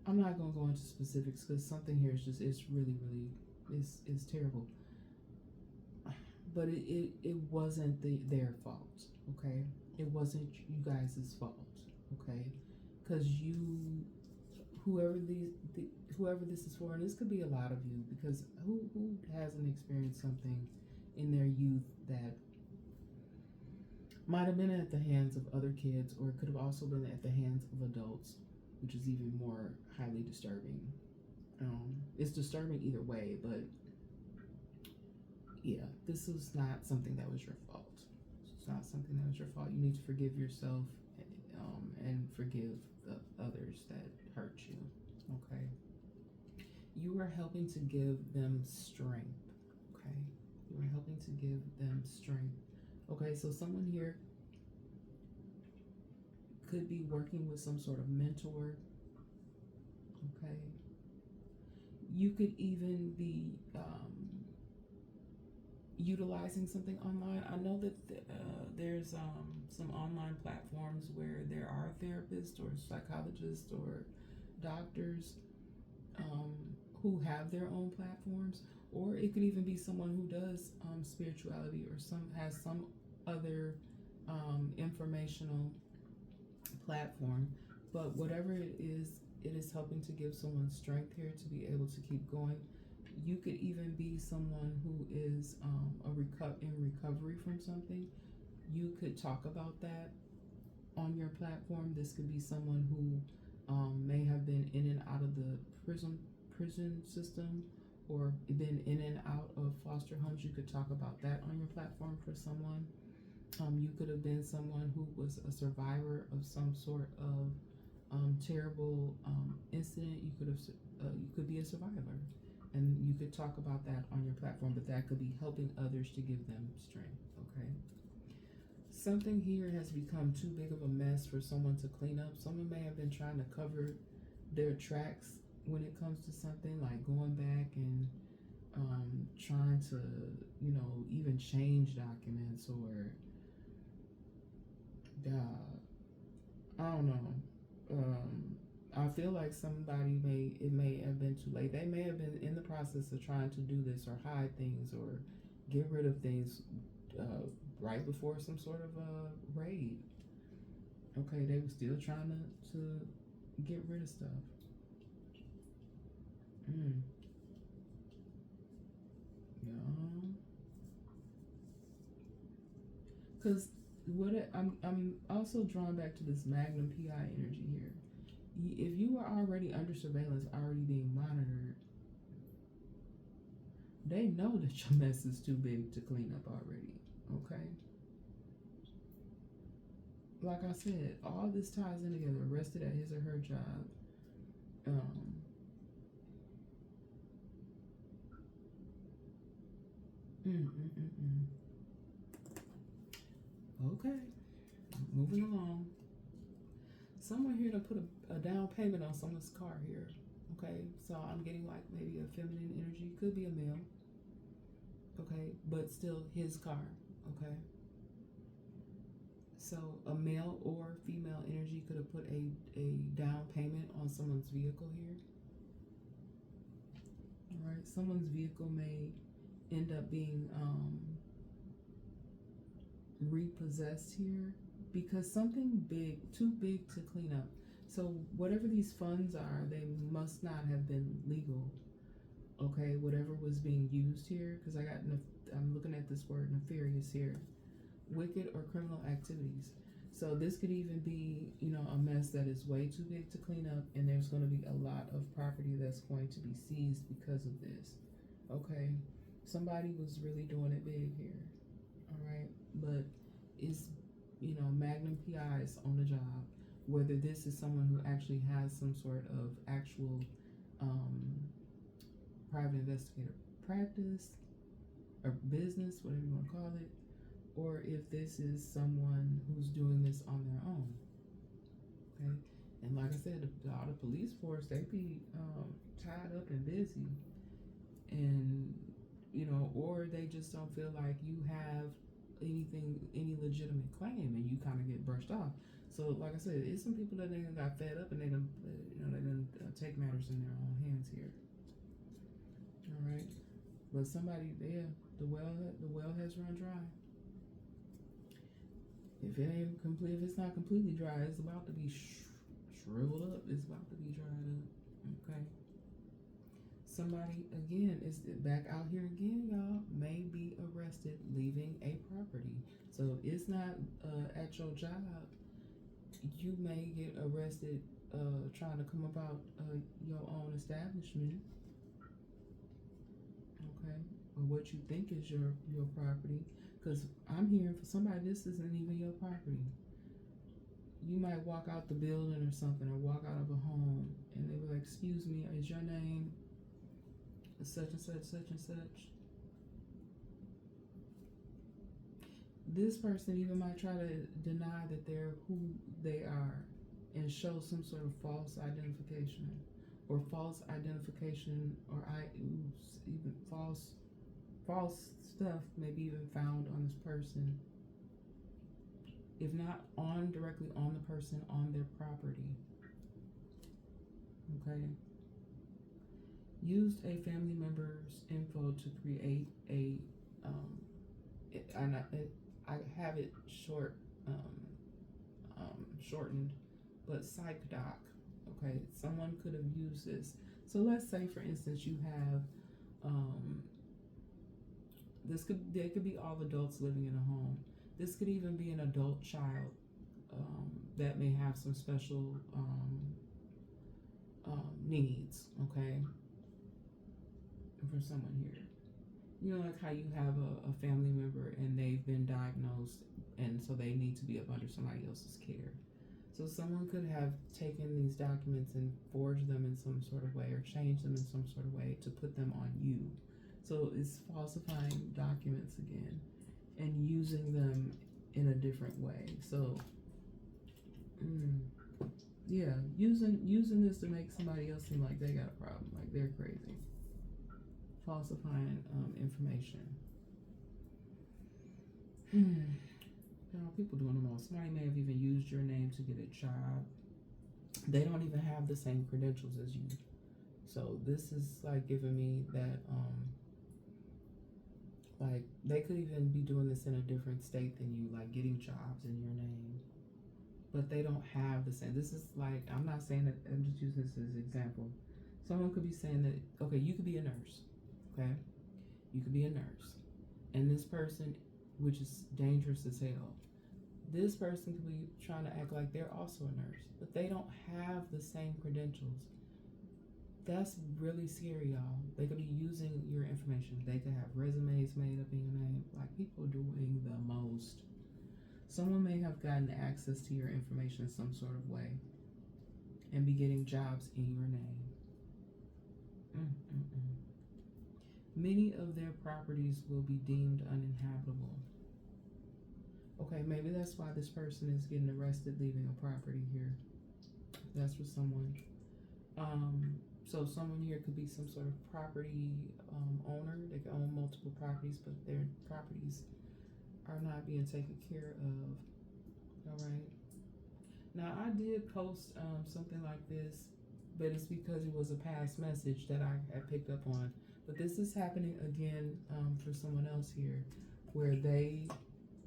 I'm not gonna go into specifics because something here is it's really it's terrible. But it wasn't their fault, okay? It wasn't you guys' fault, okay? Because whoever this is for, and this could be a lot of you, because who hasn't experienced something in their youth that might have been at the hands of other kids, or it could have also been at the hands of adults, which is even more highly disturbing. It's disturbing either way, but yeah, this is not something that was your fault. It's not something that was your fault. You need to forgive yourself, and forgive the others that hurt you. Okay. You are helping to give them strength. Okay. You are helping to give them strength. Okay, so someone here could be working with some sort of mentor. Okay. You could even be utilizing something online. I know that there's some online platforms where there are therapists or psychologists or doctors who have their own platforms, or it could even be someone who does spirituality or has some other informational platform. But whatever it is helping to give someone strength here to be able to keep going. You could even be someone who is in recovery from something. You could talk about that on your platform. This could be someone who may have been in and out of the prison system, or been in and out of foster homes. You could talk about that on your platform for someone. You could have been someone who was a survivor of some sort of terrible incident. You could be a survivor, and you could talk about that on your platform. But that could be helping others to give them strength. Okay. Something here has become too big of a mess for someone to clean up. Someone may have been trying to cover their tracks when it comes to something like going back and trying to, even change documents or, I don't know. I feel like it may have been too late. They may have been in the process of trying to do this or hide things or get rid of things right before some sort of a raid. Okay, they were still trying to get rid of stuff. Yeah. Because I'm also drawn back to this Magnum PI energy here. If you are already under surveillance, already being monitored, they know that your mess is too big to clean up already. Okay. Like I said, all this ties in together. Arrested at his or her job. Mm, mm, mm, mm. Okay, moving along. Someone here to put a down payment on someone's car here. Okay, so I'm getting like maybe a feminine energy, could be a male. Okay, but still his car. Okay, so a male or female energy could have put a down payment on someone's vehicle here. All right, someone's vehicle may end up being repossessed here because something too big to clean up. So whatever these funds are, they must not have been legal. Okay, whatever was being used here, because I'm looking at this word nefarious here, wicked or criminal activities. So this could even be, a mess that is way too big to clean up, and there's going to be a lot of property that's going to be seized because of this. Okay, somebody was really doing it big here. All right, but it's Magnum PIs on the job. Whether this is someone who actually has some sort of actual private investigator practice or business, whatever you want to call it, or if this is someone who's doing this on their own. Okay, and like I said, all the police force, they be tied up and busy, and or they just don't feel like you have any legitimate claim, and you kind of get brushed off. So, like I said, it's some people that they got fed up and they done take matters in their own hands here. All right, but somebody there, the well has run dry. If it's not completely dry, it's about to be shriveled up. It's about to be dried up. Okay. Somebody again is back out here again, y'all. May be arrested leaving a property. So if it's not at your job, you may get arrested trying to come about your own establishment. Okay, or what you think is your property. Because I'm hearing for somebody, this isn't even your property. You might walk out the building or something, or walk out of a home, and they be like, "Excuse me, is your name such and such, such and such?" This person even might try to deny that they're who they are and show some sort of false identification, or even false stuff may be even found on this person, if not directly on the person, on their property. Okay. Used a family member's info to create a I have it shortened, but psych doc. Okay, someone could have used this. So let's say, for instance, you have there could be all adults living in a home. This could even be an adult child that may have some special needs. Okay, for someone here, You know, like how you have a family member and they've been diagnosed, and so they need to be up under somebody else's care. So someone could have taken these documents and forged them in some sort of way or changed them in some sort of way to put them on you. So it's falsifying documents again and using them in a different way. So, yeah, using this to make somebody else seem like they got a problem, like they're crazy. Falsifying information. People doing them all. Somebody may have even used your name to get a job. They don't even have the same credentials as you. So this is like giving me that like they could even be doing this in a different state than you, like getting jobs in your name. But they don't have the same. This is like, I'm not saying that, I'm just using this as an example. Someone could be saying that, okay, you could be a nurse, okay? You could be a nurse. And this person, which is dangerous as hell, this person could be trying to act like they're also a nurse, but they don't have the same credentials. That's really scary, y'all. They could be using your information. They could have resumes made up in your name. Like, people doing the most. Someone may have gotten access to your information in some sort of way and be getting jobs in your name. Many of their properties will be deemed uninhabitable. Okay, maybe that's why this person is getting arrested leaving a property here. That's for someone. So someone here could be some sort of property owner. They could own multiple properties, but their properties are not being taken care of. All right. Now, I did post something like this, but it's because it was a past message that I had picked up on. But this is happening again for someone else here, where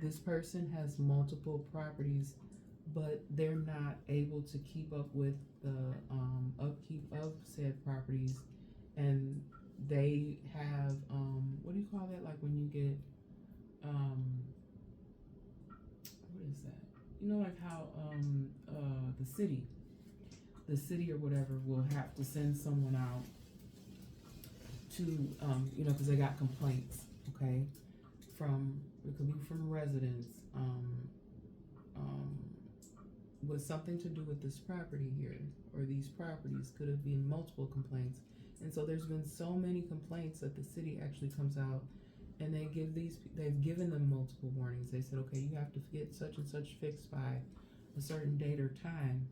this person has multiple properties, but they're not able to keep up with the upkeep of said properties, and they have what do you call that? Like when you get what is that? You know, like how the city or whatever will have to send someone out to you know, because they got complaints, okay, it could be from residents with something to do with this property here, or these properties could have been multiple complaints. And so there's been so many complaints that the city actually comes out and they've given them multiple warnings. They said, okay, you have to get such and such fixed by a certain date or time,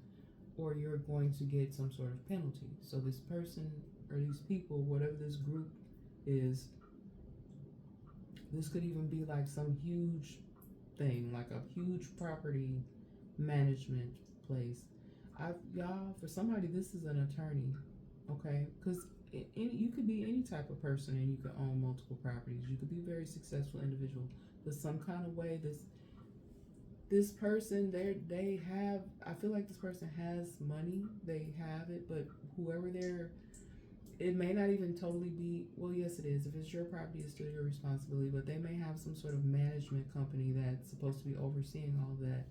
or you're going to get some sort of penalty. So this person or these people, whatever this group is, this could even be like some huge thing, like a huge property management place. Y'all, for somebody, this is an attorney, okay? Because you could be any type of person and you could own multiple properties. You could be a very successful individual, but some kind of way this person, they have, I feel like this person has money, they have it, but whoever it may not even totally be, well, yes it is. If it's your property, it's still your responsibility, but they may have some sort of management company that's supposed to be overseeing all that.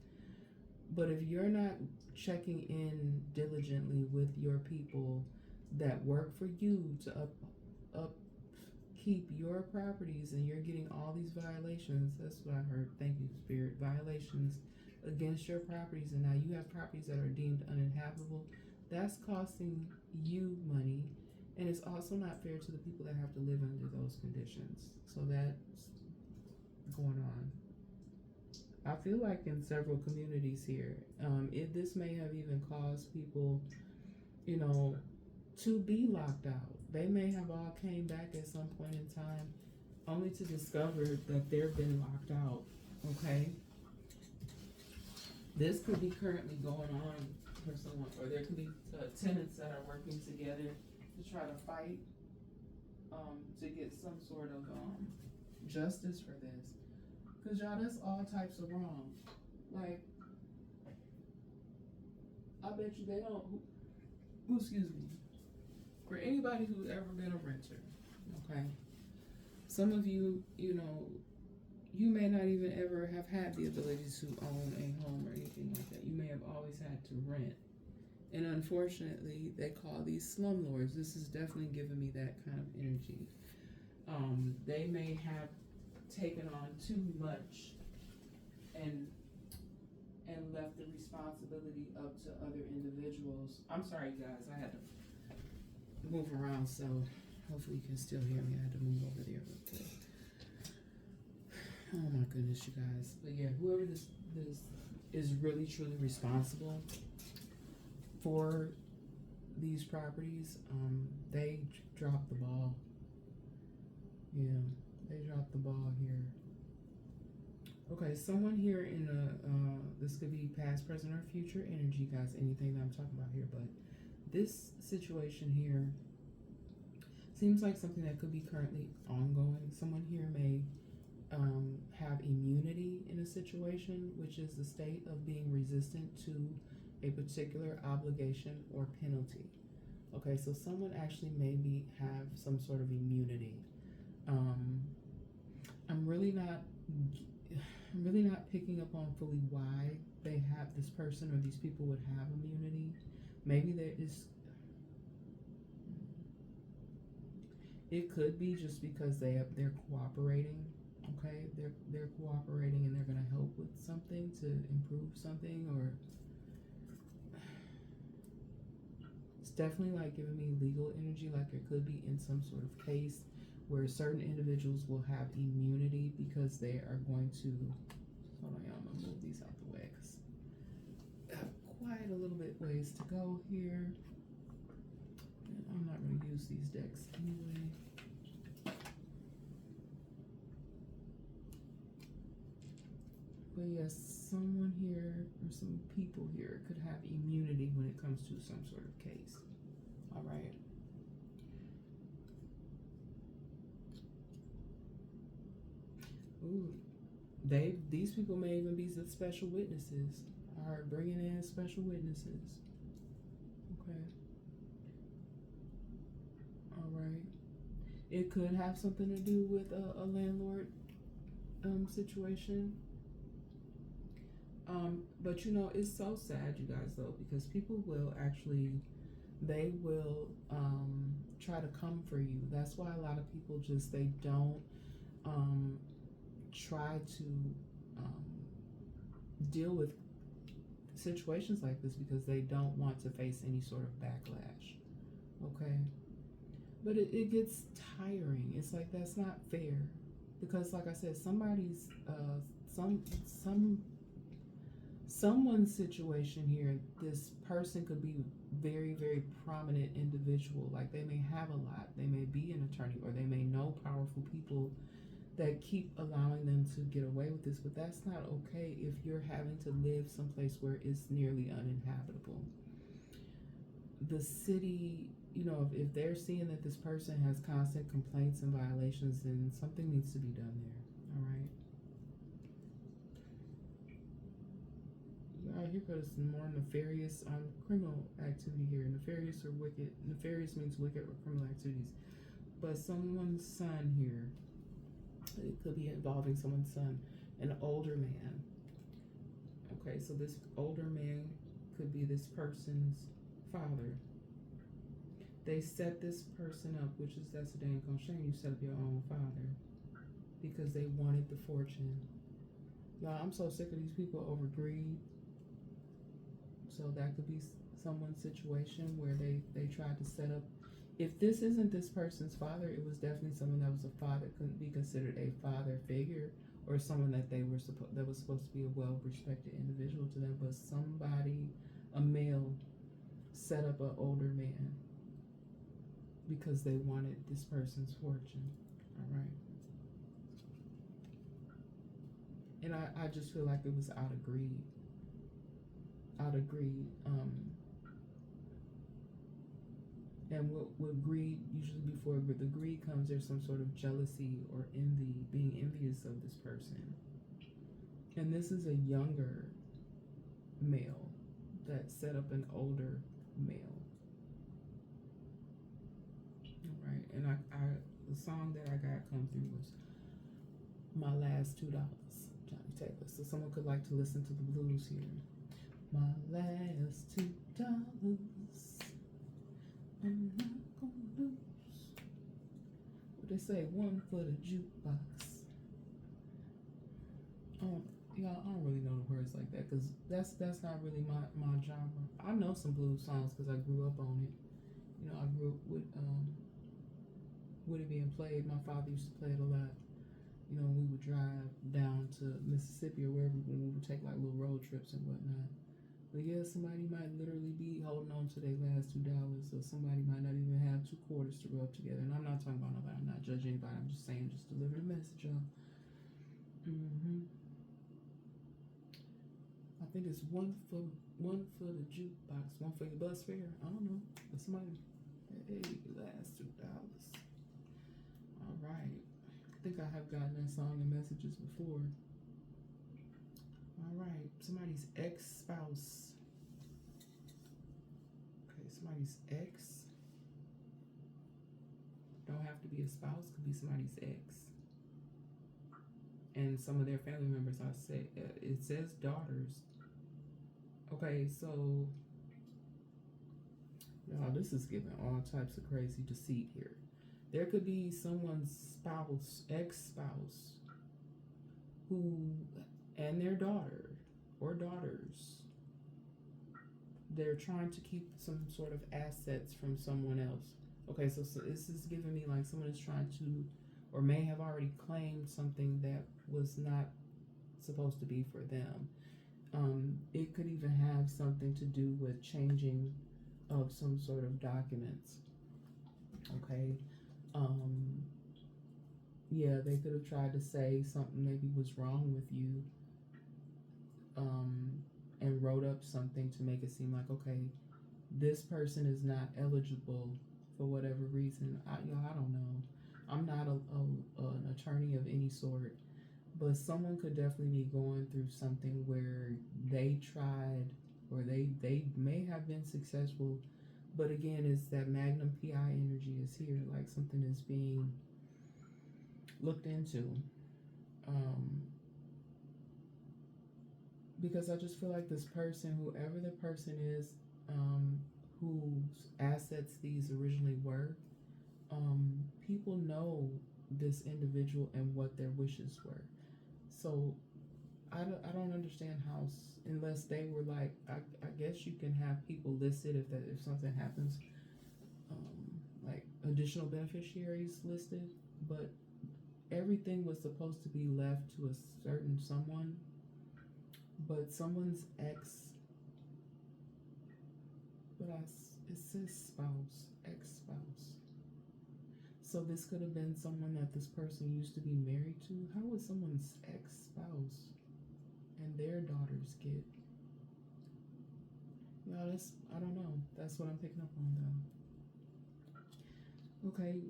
But if you're not checking in diligently with your people that work for you to upkeep your properties, and you're getting all these violations, that's what I heard, thank you Spirit, violations against your properties, and now you have properties that are deemed uninhabitable, that's costing you money, and it's also not fair to the people that have to live under those conditions. So that's going on. I feel like in several communities here, this may have even caused people, you know, to be locked out. They may have all came back at some point in time only to discover that they've been locked out, okay? This could be currently going on for someone, or there could be tenants that are working together to try to fight to get some sort of justice for this. Because y'all, that's all types of wrong. Like, I bet you they don't, excuse me, for anybody who's ever been a renter, okay? Some of you, you know, you may not even ever have had the ability to own a home or anything like that. You may have always had to rent. And unfortunately, they call these slumlords. This is definitely giving me that kind of energy. They may have taken on too much and left the responsibility up to other individuals. I'm sorry, you guys. I had to move around, so hopefully you can still hear me. I had to move over there real quick. Oh my goodness, you guys. But yeah, whoever this is really truly responsible for these properties, they dropped the ball. Yeah, they dropped the ball here. Okay, someone here in this could be past, present, or future energy, guys, anything that I'm talking about here, but this situation here seems like something that could be currently ongoing. Someone here may have immunity in a situation, which is the state of being resistant to a particular obligation or penalty. Okay, so someone actually maybe have some sort of immunity. I'm really not picking up on fully why they have this person or these people would have immunity. Maybe there is. It could be just because they're cooperating. Okay, they're cooperating and they're gonna help with something to improve something, or it's definitely like giving me legal energy. Like it could be in some sort of case where certain individuals will have immunity because they are going to. Hold on, y'all. I'm gonna move these out the way because I have quite a little bit ways to go here. And I'm not gonna use these decks anyway. But yes, someone here or some people here could have immunity when it comes to some sort of case. All right. Ooh, these people may even be the special witnesses. All right, bringing in special witnesses. Okay. All right. It could have something to do with a landlord situation. But you know, it's so sad, you guys, though, because people will actually, they will try to come for you. That's why a lot of people just, they don't try to deal with situations like this because they don't want to face any sort of backlash. Okay? But it gets tiring. It's like, that's not fair. Because like I said, somebody's, someone's situation here, this person could be very, very prominent individual. Like they may have a lot, they may be an attorney, or they may know powerful people that keep allowing them to get away with this. But that's not okay if you're having to live someplace where it's nearly uninhabitable. The city, you know, if they're seeing that this person has constant complaints and violations, then something needs to be done there. All right. Here goes some more nefarious criminal activity here. Nefarious or wicked. Nefarious means wicked or criminal activities. But someone's son here. It could be involving someone's son. An older man. Okay, so this older man could be this person's father. They set this person up, which is, that's a dang gone shame. You set up your own father because they wanted the fortune. Y'all, I'm so sick of these people over greed. So that could be someone's situation where they tried to set up. If this isn't this person's father, it was definitely someone that was a father, couldn't be considered a father figure, or someone that that was supposed to be a well-respected individual to them. But somebody, a male, set up an older man because they wanted this person's fortune. All right. And I just feel like it was out of greed. Out of greed. And what greed, usually before the greed comes, there's some sort of jealousy or envy, being envious of this person. And this is a younger male that set up an older male. All right, and the song that I got come through was My Last $2, Johnny Taylor. So someone could like to listen to the blues here. My last $2, I'm not gonna lose. They say one for the jukebox. Y'all, I don't really know the words like that because that's not really my genre. I know some blues songs because I grew up on it. You know, I grew up with it being played. My father used to play it a lot. You know, we would drive down to Mississippi or wherever when we would take like little road trips and whatnot. But yeah, somebody might literally be holding on to their last $2, or somebody might not even have 2 quarters to rub together. And I'm not talking about nobody. I'm not judging anybody. I'm just saying, just deliver the message, y'all. I think it's one for the jukebox, one for your bus fare. I don't know. But somebody, hey, last $2. All right. I think I have gotten that song in messages before. All right. Somebody's ex-spouse. Okay, somebody's ex. Don't have to be a spouse. Could be somebody's ex. And some of their family members, I say, it says daughters. Okay, so, y'all, this is giving all types of crazy deceit here. There could be someone's spouse, ex-spouse, who, and their daughter or daughters, they're trying to keep some sort of assets from someone else. Okay, so this is giving me like someone is trying to, or may have already claimed something that was not supposed to be for them. It could even have something to do with changing of some sort of documents. Okay. Yeah, they could have tried to say something maybe was wrong with you, and wrote up something to make it seem like, okay, this person is not eligible for whatever reason. I don't know. I'm not an attorney of any sort, but someone could definitely be going through something where they tried, or they may have been successful, but again, it's that Magnum PI energy is here, like something is being looked into. Because I just feel like this person, whoever the person is, whose assets these originally were, people know this individual and what their wishes were. So I don't understand how, unless they were like, I guess you can have people listed if something happens, like additional beneficiaries listed, but everything was supposed to be left to a certain someone, but someone's ex, but it says spouse, ex-spouse. So this could have been someone that this person used to be married to. How would someone's ex-spouse and their daughters get? No, I don't know. That's what I'm picking up on though. Okay,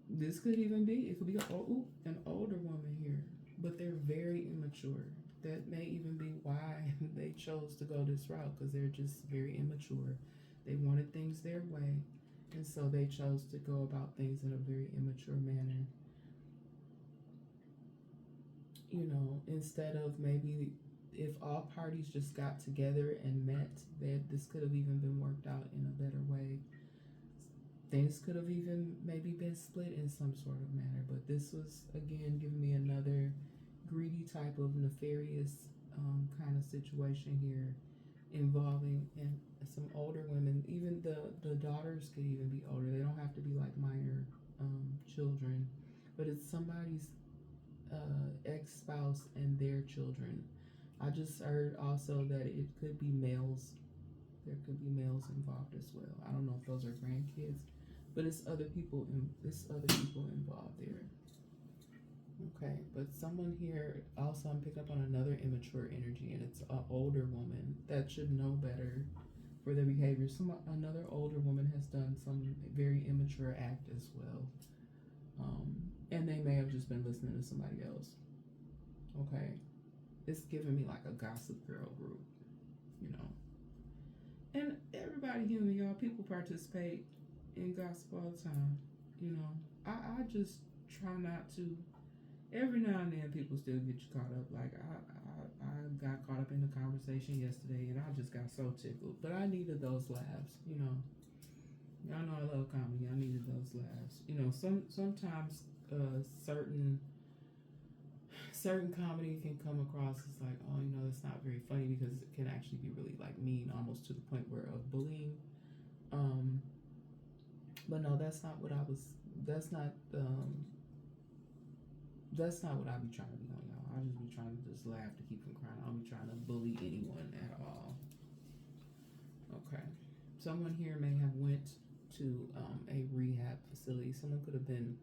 this could even be, it could be an older woman here, but they're very immature. That may even be why they chose to go this route, because they're just very immature. They wanted things their way, and so they chose to go about things in a very immature manner. You know, instead of maybe if all parties just got together and met, that this could have even been worked out in a better way. Things could have even maybe been split in some sort of manner, but this was again giving me another greedy type of nefarious kind of situation here, involving and some older women. Even the daughters could even be older. They don't have to be like minor children, but it's somebody's ex-spouse and their children. I just heard also that it could be males. There could be males involved as well. I don't know if those are grandkids, but it's other people involved there. Okay, but someone here also, I'm picking up on another immature energy, and it's an older woman that should know better for their behavior. Another older woman has done some very immature act as well, and they may have just been listening to somebody else. Okay, it's giving me like a Gossip Girl group, you know. And everybody human, y'all. People participate in gossip all the time, you know. I just try not to. Every now and then, people still get you caught up. Like I got caught up in the conversation yesterday, and I just got so tickled. But I needed those laughs, you know. Y'all know I love comedy. I needed those laughs. You know, sometimes certain comedy can come across as like, oh, you know, it's not very funny because it can actually be really like mean, almost to the point where of bullying. Um, but no, that's not what I was. That's not. That's not what I be trying to be on, y'all. I just be trying to just laugh to keep from crying. I don't be trying to bully anyone at all. Okay. Someone here may have went to a rehab facility. Someone could have been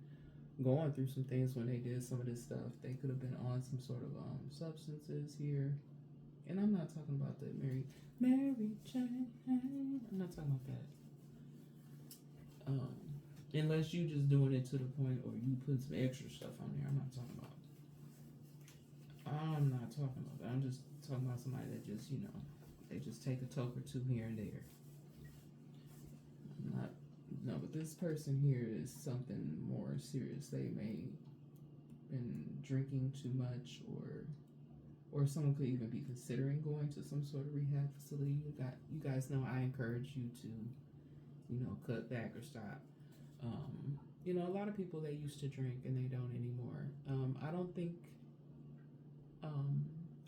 going through some things when they did some of this stuff. They could have been on some sort of substances here. And I'm not talking about the Mary Jane. I'm not talking about that. Unless you just doing it to the point, or you put some extra stuff on there. I'm not talking about that. I'm just talking about somebody that just, you know, they just take a toke or two here and there. No, but this person here is something more serious. They may been drinking too much, or someone could even be considering going to some sort of rehab facility. You guys know I encourage you to, you know, cut back or stop. You know, a lot of people, they used to drink and they don't anymore. I don't think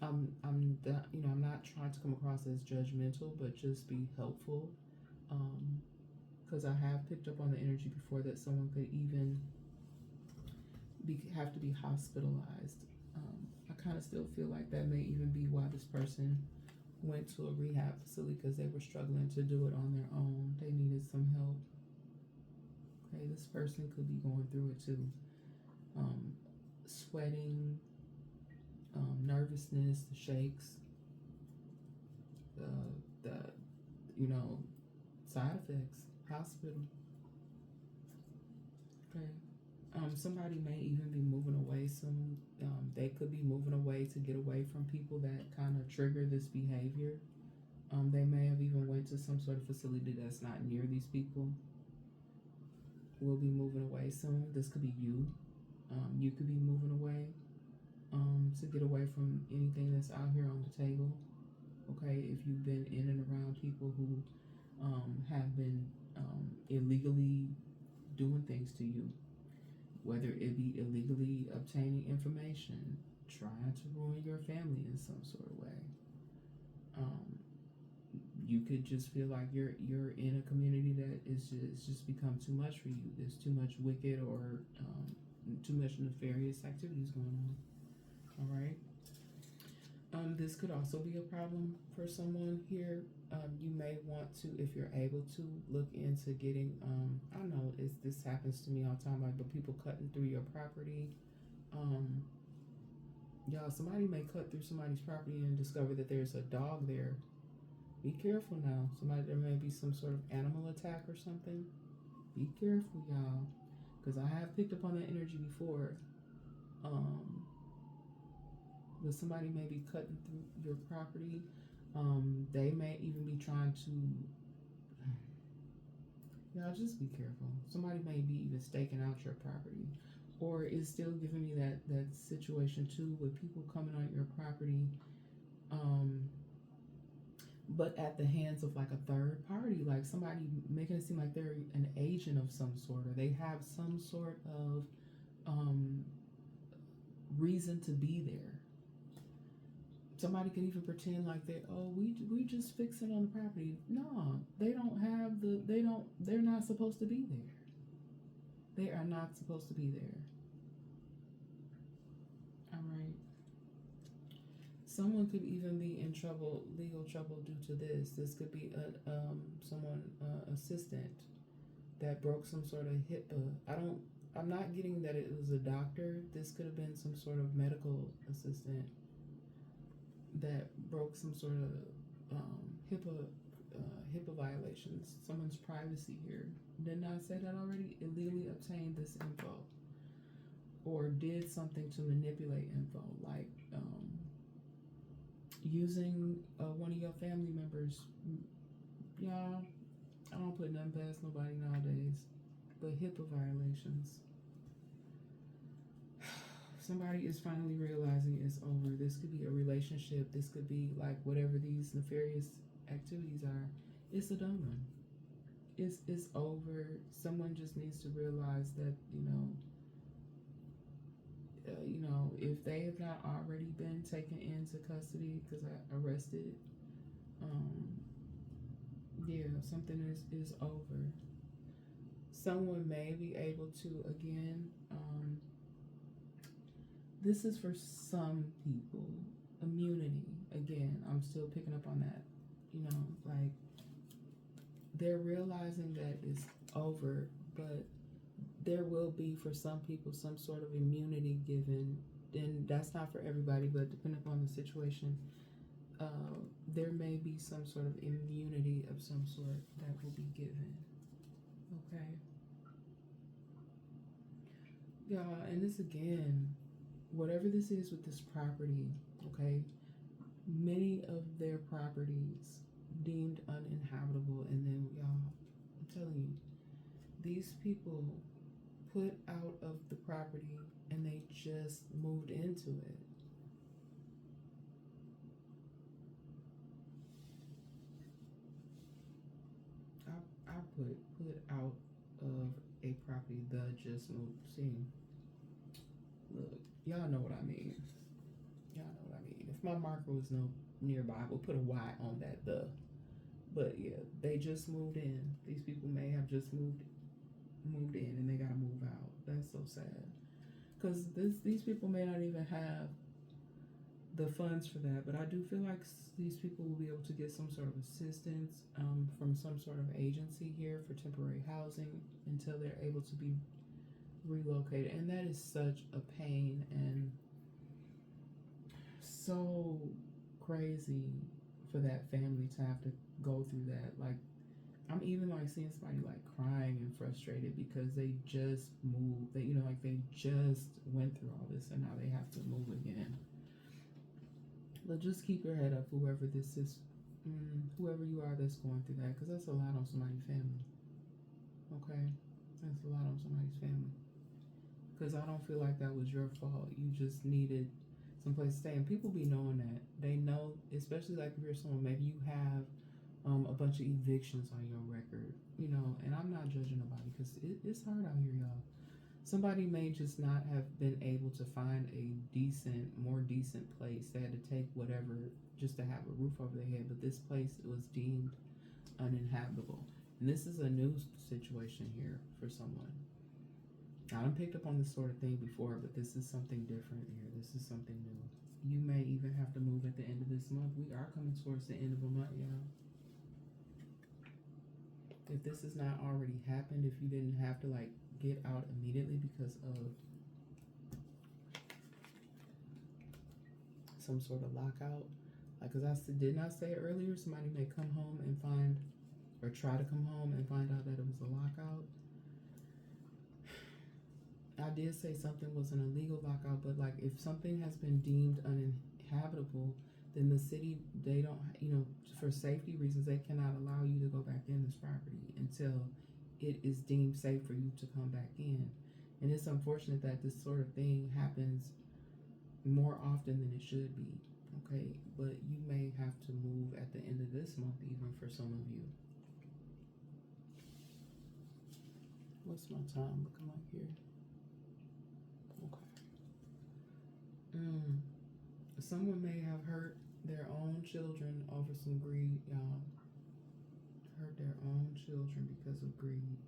I'm not trying to come across as judgmental, but just be helpful. Because I have picked up on the energy before that someone could even have to be hospitalized. I kind of still feel like that may even be why this person went to a rehab facility, because they were struggling to do it on their own. They needed some help. Okay, this person could be going through it too. Sweating, nervousness, the shakes, the you know, side effects, hospital. Okay. Somebody may even be moving away soon. They could be moving away to get away from people that kind of trigger this behavior. They may have even went to some sort of facility that's not near these people. Will be moving away soon. This could be you. You could be moving away to get away from anything that's out here on the table. Okay, if you've been in and around people who have been illegally doing things to you, whether it be illegally obtaining information, trying to ruin your family in some sort of way. You could just feel like you're in a community that is just become too much for you. There's too much wicked or too much nefarious activities going on. All right. This could also be a problem for someone here. You may want to, if you're able to, look into getting, I don't know, this happens to me all the time, like, but people cutting through your property. Y'all, somebody may cut through somebody's property and discover that there's a dog there. Be careful now. There may be some sort of animal attack or something. Be careful, y'all, because I have picked up on that energy before. But somebody may be cutting through your property. They may even be trying to. Y'all, just be careful. Somebody may be even staking out your property, or it's still giving me that situation too, with people coming on your property. But at the hands of like a third party, like somebody making it seem like they're an agent of some sort, or they have some sort of reason to be there. Somebody could even pretend like we just fixing on the property. No, they're not supposed to be there. They are not supposed to be there. All right. Someone could even be in legal trouble due to this. This could be someone assistant that broke some sort of HIPAA. I'm not getting that it was a doctor. This could have been some sort of medical assistant that broke some sort of HIPAA violations. Someone's privacy here. Didn't I say that already? Illegally obtained this info, or did something to manipulate info, like using one of your family members. Y'all, I don't put nothing past nobody nowadays, but HIPAA violations. Somebody is finally realizing it's over. This could be a relationship. This could be like whatever these nefarious activities are. It's a done one. it's over. Someone just needs to realize that if they have not already been taken into custody because I arrested, um, yeah, something is over. Someone may be able to again. This is for some people. Immunity again. I'm still picking up on that. Like they're realizing that it's over, but there will be for some people some sort of immunity given. And that's not for everybody, but depending upon the situation, there may be some sort of immunity of some sort that will be given. Okay. Yeah, and this again, whatever this is with this property, okay, many of their properties deemed uninhabitable, and then y'all, I'm telling you, these people put out of the property and they just moved into it. I put out of a property that just moved. See, look, y'all know what I mean. Y'all know what I mean. If my marker was no nearby, I would put a Y on that But yeah, they just moved in. These people may have just moved in and they gotta move out. That's so sad. Because these people may not even have the funds for that, but I do feel like these people will be able to get some sort of assistance from some sort of agency here for temporary housing until they're able to be relocated. And that is such a pain and so crazy for that family to have to go through that. Like, I'm even like seeing somebody like crying and frustrated because they just moved. Like they just went through all this and now they have to move again. But just keep your head up, whoever this is, whoever you are that's going through that, because that's a lot on somebody's family. Okay, that's a lot on somebody's family. Because I don't feel like that was your fault. You just needed someplace to stay, and people be knowing that. They know, especially like if you're someone, maybe you have a bunch of evictions on your record, and I'm not judging nobody because it's hard out here, y'all. Somebody may just not have been able to find a more decent place. They had to take whatever just to have a roof over their head, but this place was deemed uninhabitable. And this is a new situation here for someone. I done picked up on this sort of thing before, but this is something different here. This is something new. You may even have to move at the end of this month. We are coming towards the end of a month, y'all. If this has not already happened, if you didn't have to like get out immediately because of some sort of lockout, like, because did not say it earlier, somebody may come home and find, or try to come home and find out that it was a lockout. I did say something was an illegal lockout, but like if something has been deemed uninhabitable, then the city, they don't, for safety reasons, they cannot allow you to go back in this property until it is deemed safe for you to come back in. And it's unfortunate that this sort of thing happens more often than it should be. Okay, but you may have to move at the end of this month, even for some of you. What's my time looking like here? Okay. Someone may have hurt their own children over some greed, y'all. Hurt their own children because of greed.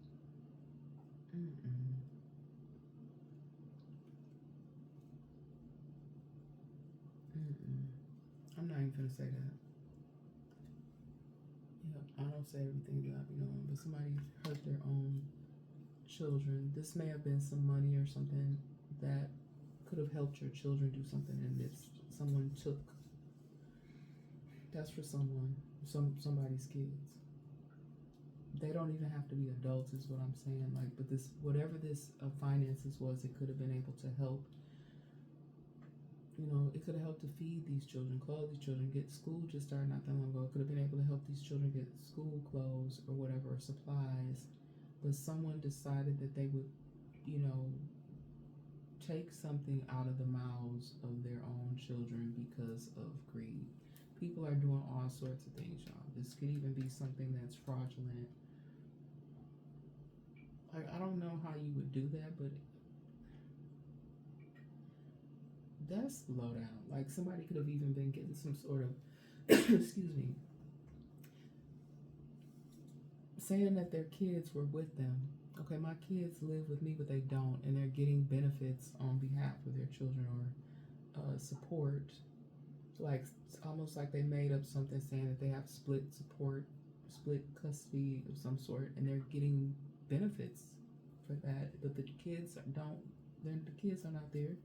I'm not even gonna say that. I don't say everything that I be knowing, but somebody hurt their own children. This may have been some money or something that could have helped your children do something, and someone took. That's for somebody's kids. They don't even have to be adults, is what I'm saying. Like, but this, whatever this finances was, it could have been able to help. It could have helped to feed these children, clothe these children, get school just started not that long ago. It could have been able to help these children get school clothes or whatever, or supplies. But someone decided that they would, take something out of the mouths of their own children because of greed. People are doing all sorts of things, y'all. This could even be something that's fraudulent. Like, I don't know how you would do that, but that's low down. Like, somebody could have even been getting some sort of, excuse me, saying that their kids were with them. Okay, my kids live with me, but they don't, and they're getting benefits on behalf of their children or support. Like, it's almost like they made up something saying that they have split support, split custody of some sort, and they're getting benefits for that. But the kids don't. The kids are not there.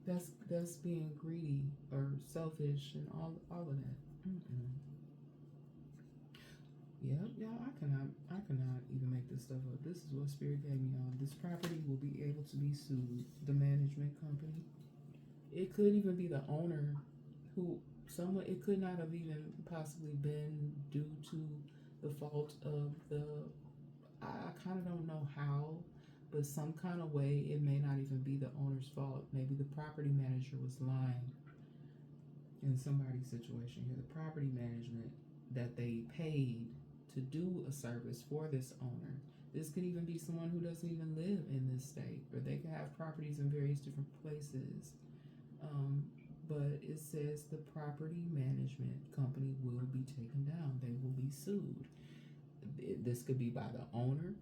That's being greedy or selfish and all of that. Mm-mm. Yeah, I cannot even make this stuff up. This is what Spirit gave me, y'all. This property will be able to be sued. The management company. It could even be the owner who someone. It could not have even possibly been due to the fault of the. I kind of don't know how, but some kind of way it may not even be the owner's fault. Maybe the property manager was lying in somebody's situation here. The property management that they paid to do a service for this owner. This could even be someone who doesn't even live in this state, or they could have properties in various different places. But it says the property management company will be taken down. They will be sued. This could be by the owner,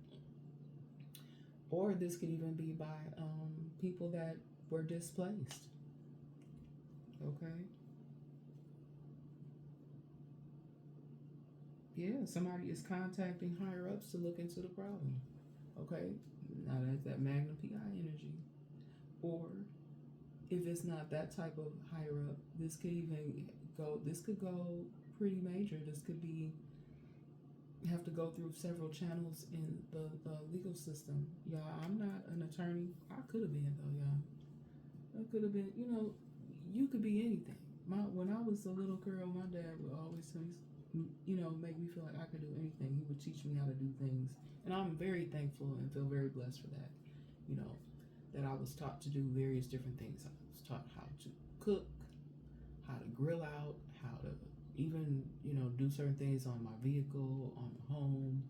or this could even be by people that were displaced. Okay. Yeah, somebody is contacting higher ups to look into the problem. Okay, now that's that Magnum PI energy. Or if it's not that type of higher up, this could even go. This could go pretty major. This could be have to go through several channels in the legal system. Y'all, I'm not an attorney. I could have been though, y'all. I could have been. You could be anything. When I was a little girl, my dad would always say, make me feel like I could do anything. He would teach me how to do things. And I'm very thankful and feel very blessed for that. That I was taught to do various different things. I was taught how to cook, how to grill out, how to even, do certain things on my vehicle, on the home,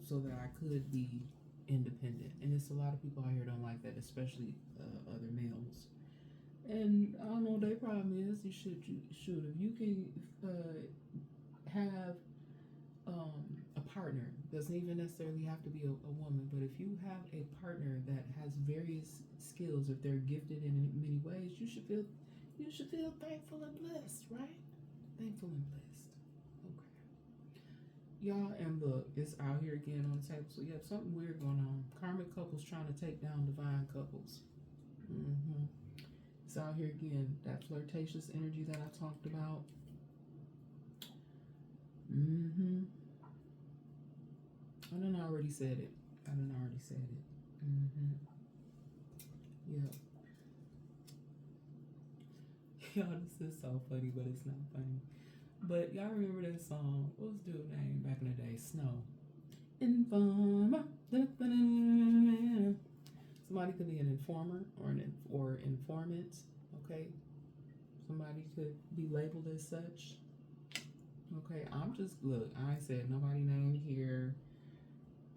so that I could be independent. And it's a lot of people out here don't like that, especially other males. And I don't know what their problem is. You should if you can have a partner, doesn't even necessarily have to be a woman, but if you have a partner that has various skills, if they're gifted in many ways, you should feel thankful and blessed, right? Thankful and blessed. Okay. Y'all, and look, it's out here again on the table. So you have something weird going on. Karmic couples trying to take down divine couples. It's out here again. That flirtatious energy that I talked about. I done already said it. Yeah. Y'all, this is so funny, but it's not funny. But y'all remember that song? What was dude's name back in the day? Snow. Informer. Somebody could be an informer or informant. Okay. Somebody could be labeled as such. Okay. I said nobody named here.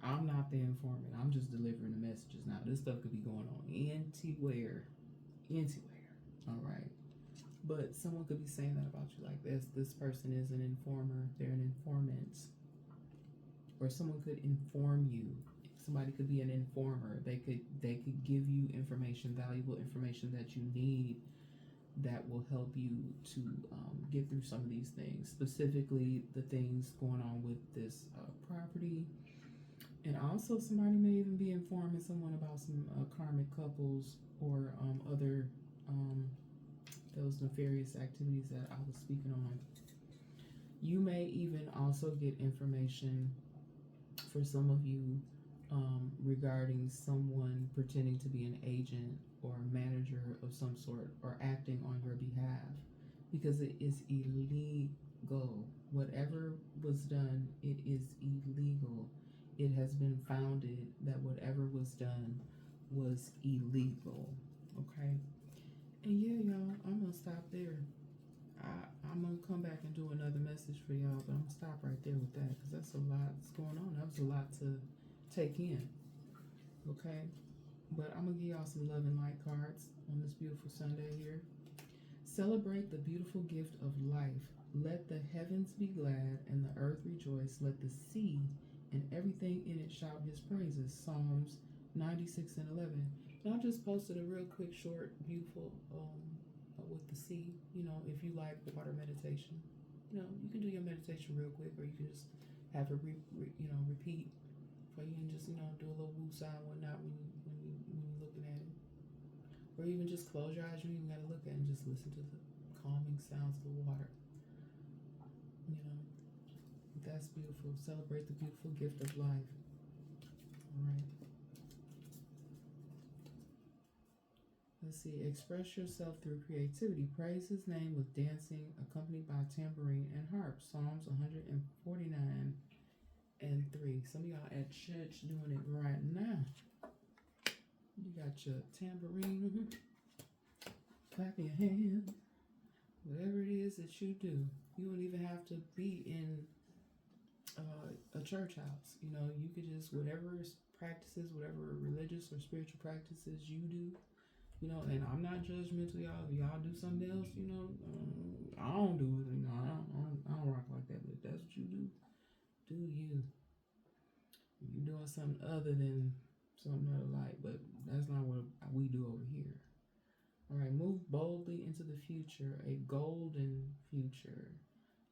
I'm not the informant. I'm just delivering the messages. Now, this stuff could be going on anywhere. All right. But someone could be saying that about you, like this person is an informer. They're an informant. Or someone could inform you. Somebody could be an informer. They could give you information, valuable information that you need, that will help you to get through some of these things. Specifically, the things going on with this property. And also, somebody may even be informing someone about some karmic couples or other those nefarious activities that I was speaking on. You may even also get information for some of you regarding someone pretending to be an agent or a manager of some sort or acting on your behalf, because it is illegal. Whatever was done, it is illegal. It has been founded that whatever was done was illegal. Okay? And yeah, y'all, I'm going to stop there. I'm going to come back and do another message for y'all, but I'm going to stop right there with that, because that's a lot that's going on. That was a lot to take in. Okay? But I'm going to give y'all some love and light cards on this beautiful Sunday here. Celebrate the beautiful gift of life. Let the heavens be glad and the earth rejoice. Let the sea and everything in it shout his praises. Psalms 96 and 11. And I just posted a real quick, short, beautiful with the sea. You know, if you like water meditation, you know, you can do your meditation real quick, or you can just have it repeat, or you can just, you know, do a little woo sound and whatnot when you're looking at it, or even just close your eyes. You don't even gotta look at it and just listen to the calming sounds of the water. You know, that's beautiful. Celebrate the beautiful gift of life. All right. Let's see. Express yourself through creativity. Praise his name with dancing accompanied by tambourine and harp. Psalms 149 and 3. Some of y'all at church doing it right now. You got your tambourine. Clap your hands. Whatever it is that you do. You don't even have to be in a church house. You know, you could just, whatever practices, whatever religious or spiritual practices you do, you know, and I'm not judgmental, y'all. If y'all do something else, you know, I don't do it. You know, I don't rock like that. But if that's what you do you. If you're doing something other than something other like, but that's not what we do over here. All right, move boldly into the future, a golden future.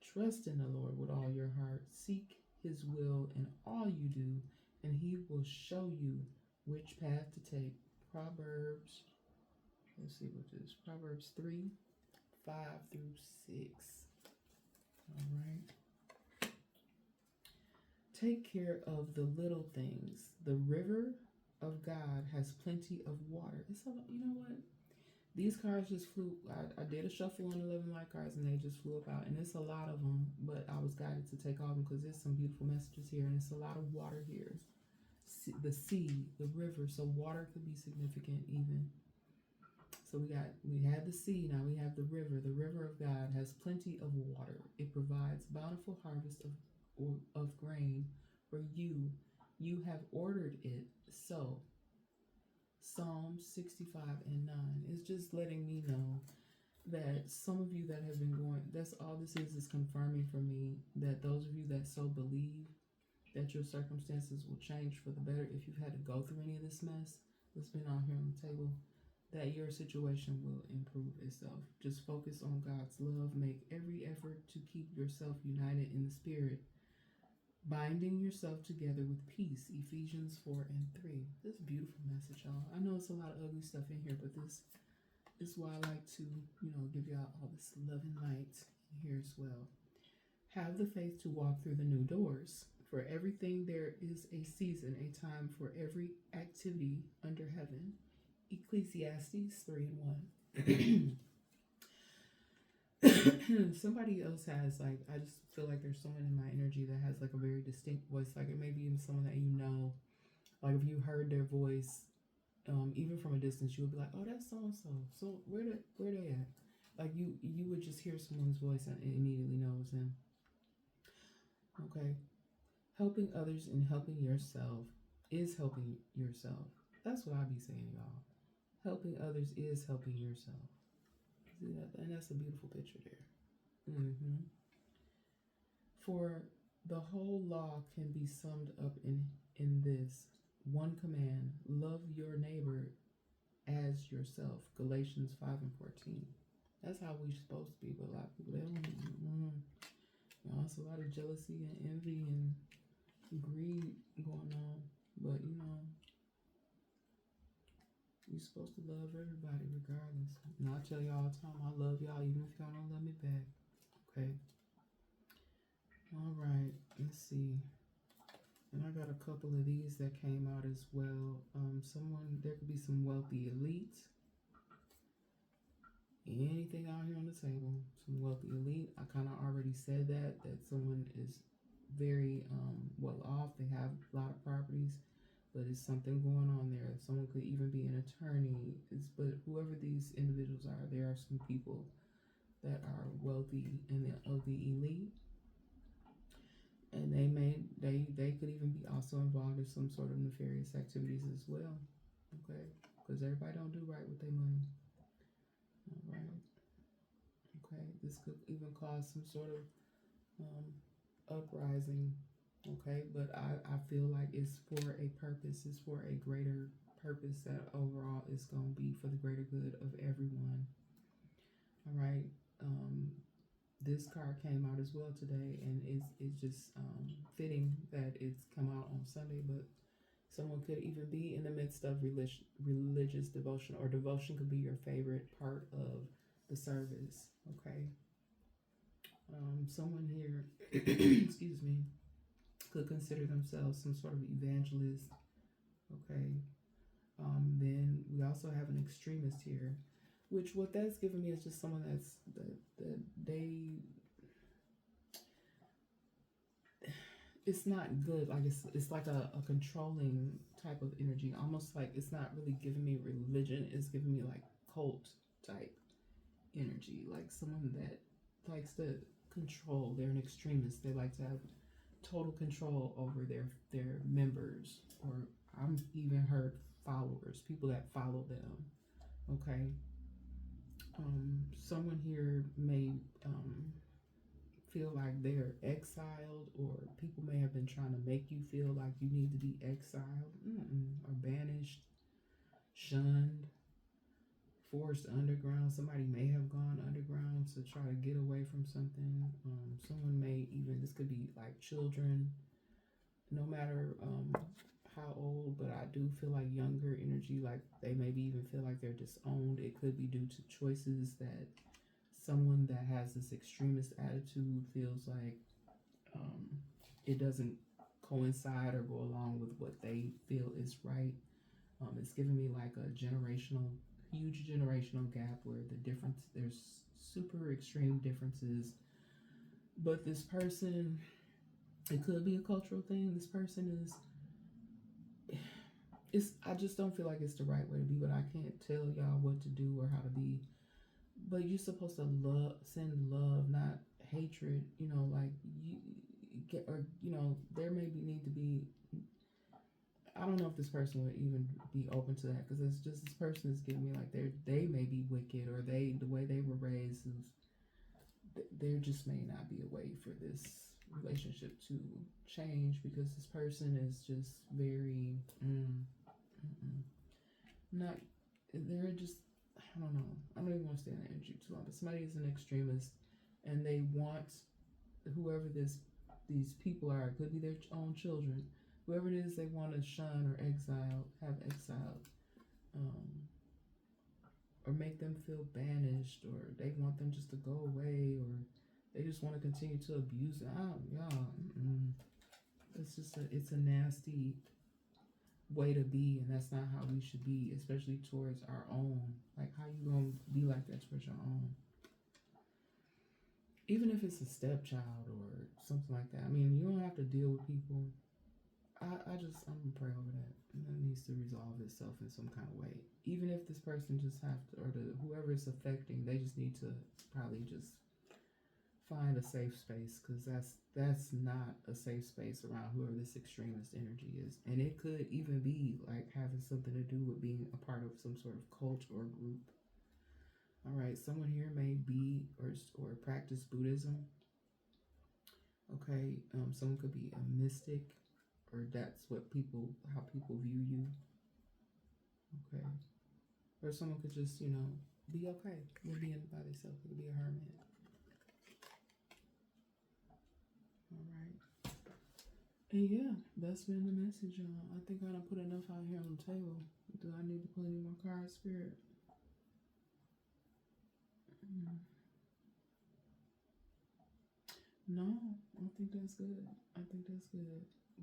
Trust in the Lord with all your heart. Seek his will in all you do, and he will show you which path to take. Proverbs, let's see what this is. Proverbs 3, 5 through 6. All right. Take care of the little things. The river of God has plenty of water. It's you know what? These cards just flew. I did a shuffle on 11 light cards and they just flew up out. And it's a lot of them, but I was guided to take all of them because there's some beautiful messages here. And it's a lot of water here. The sea, the river. So water could be significant even. So we had the sea, now we have the river. The river of God has plenty of water. It provides bountiful harvest of grain for you. You have ordered it so. Psalm 65 and 9 is just letting me know that some of you that have been going, that's all this is confirming for me that those of you that so believe that your circumstances will change for the better if you've had to go through any of this mess that's been out here on the table, that your situation will improve itself. Just focus on God's love. Make every effort to keep yourself united in the spirit, binding yourself together with peace. Ephesians 4 and 3. This is a beautiful message, y'all. I know it's a lot of ugly stuff in here, but this is why I like to, you know, give y'all all this love and light here as well. Have the faith to walk through the new doors. For everything there is a season, a time for every activity under heaven. Ecclesiastes 3 and 1. Somebody else has, like, I just feel like there's someone in my energy that has like a very distinct voice. Like it may be even someone that you know. Like if you heard their voice, even from a distance, you would be like, oh, that's so and so. So where they at? Like you would just hear someone's voice and it immediately knows them. Okay. Helping others and helping yourself is helping yourself. That's what I be saying, y'all. Helping others is helping yourself. See that? And that's a beautiful picture there. For the whole law can be summed up in this one command: love your neighbor as yourself. Galatians 5 and 14. That's how we're supposed to be, but a lot of people, they don't. You know, it's a lot of jealousy and envy and greed going on, but you know, you're supposed to love everybody regardless. And I tell y'all all the time, I love y'all even if y'all don't love me back. Okay. All right. Let's see. And I got a couple of these that came out as well. There could be some wealthy elite. Anything out here on the table. Some wealthy elite. I kind of already said that someone is very well off. They have a lot of properties. But it's something going on there. Someone could even be an attorney. But whoever these individuals are, there are some people that are wealthy and of the elite. and they could even be also involved in some sort of nefarious activities as well. Okay, because everybody don't do right with their money. All right. Okay, this could even cause some sort of uprising. Okay, but I feel like it's for a purpose. It's for a greater purpose that overall is going to be for the greater good of everyone. All right. This card came out as well today, and it's just fitting that it's come out on Sunday. But someone could even be in the midst of religious devotion, or devotion could be your favorite part of the service. Okay. Someone here, excuse me, could consider themselves some sort of evangelist. Okay. Then we also have an extremist here, which what that's giving me is just someone that they, it's not good. Like it's like a controlling type of energy, almost like it's not really giving me religion. It's giving me like cult type energy, like someone that likes to control. They're an extremist. They like to have total control over their members, or I'm even heard followers, people that follow them. Okay. Someone here may feel like they're exiled, or people may have been trying to make you feel like you need to be exiled, or banished, shunned, forced underground. Somebody may have gone underground to try to get away from something. Someone may even, this could be like children, no matter how old, but I do feel like younger energy, like they maybe even feel like they're disowned. It could be due to choices that someone that has this extremist attitude feels like it doesn't coincide or go along with what they feel is right. It's giving me like a huge generational gap where there's super extreme differences. But this person, it could be a cultural thing. This person I just don't feel like it's the right way to be, but I can't tell y'all what to do or how to be. But you're supposed to send love, not hatred. Like you get, or there maybe need to be. I don't know if this person would even be open to that, because it's just this person is giving me like they may be wicked, or the way they were raised is there just may not be a way for this relationship to change, because this person is just very not, they're just, I don't know, I don't even want to stay in that energy too long, but somebody is an extremist and they want whoever these people are, it could be their own children, whoever it is they want to shun or have exiled, or make them feel banished, or they want them just to go away, or they just want to continue to abuse them. It's just it's a nasty way to be, and that's not how we should be, especially towards our own. Like, how you gonna be like that towards your own? Even if it's a stepchild or something like that. I mean, you don't have to deal with people. I'm gonna pray over that. And that needs to resolve itself in some kind of way. Even if this person just whoever it's affecting, they just need to probably just find a safe space, because that's not a safe space around whoever this extremist energy is. And it could even be like having something to do with being a part of some sort of cult or group. All right, someone here may be or practice Buddhism. Okay, someone could be a mystic, or that's how people view you. Okay, or someone could just be okay with being by themselves. It could be a hermit. All right, and yeah, that's been the message, y'all. I think I done put enough out here on the table. Do I need to put any more cards, Spirit? No, I think that's good.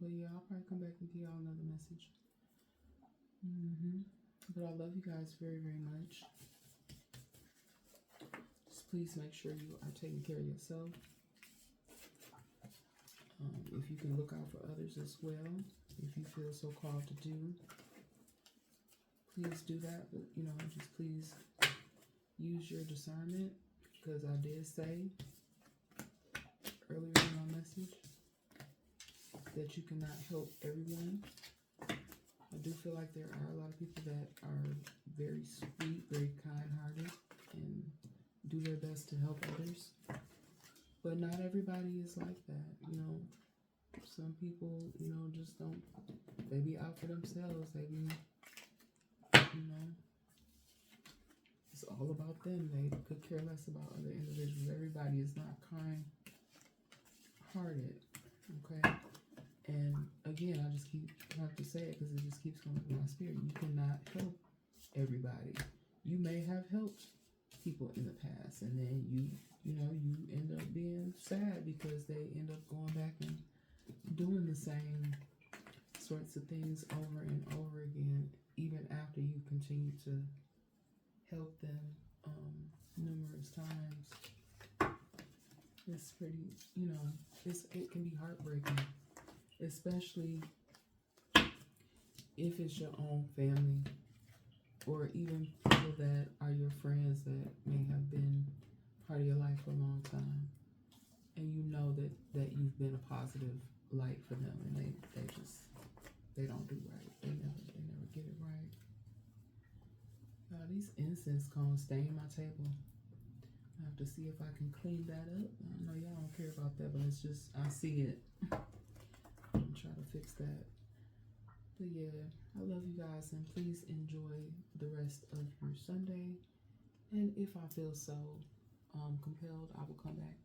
But yeah, I'll probably come back and give y'all another message. But I love you guys very, very much. Just please make sure you are taking care of yourself. If you can look out for others as well, if you feel so called to do, please do that. But just please use your discernment, because I did say earlier in my message that you cannot help everyone. I do feel like there are a lot of people that are very sweet, very kind-hearted, and do their best to help others. But not everybody is like that, you know. Some people, you know, just don't, they be out for themselves. They be, you know, it's all about them. They could care less about other individuals. Everybody is not kind-hearted, okay? And again, I just have to say it because it just keeps coming to my spirit. You cannot help everybody. You may have helped people in the past, and then you end up being sad because they end up going back and doing the same sorts of things over and over again, even after you continue to help them numerous times. It's pretty, you know, it can be heartbreaking, especially if it's your own family or even people that are your friends that may have been part of your life for a long time, and you know that you've been a positive light for them, and they don't do right. They never get it right. These incense cones stain my table. I have to see if I can clean that up. I know y'all don't care about that, but it's just, I see it. I'm trying to fix that. But yeah, I love you guys, and please enjoy the rest of your Sunday. And if I feel so compelled, I will come back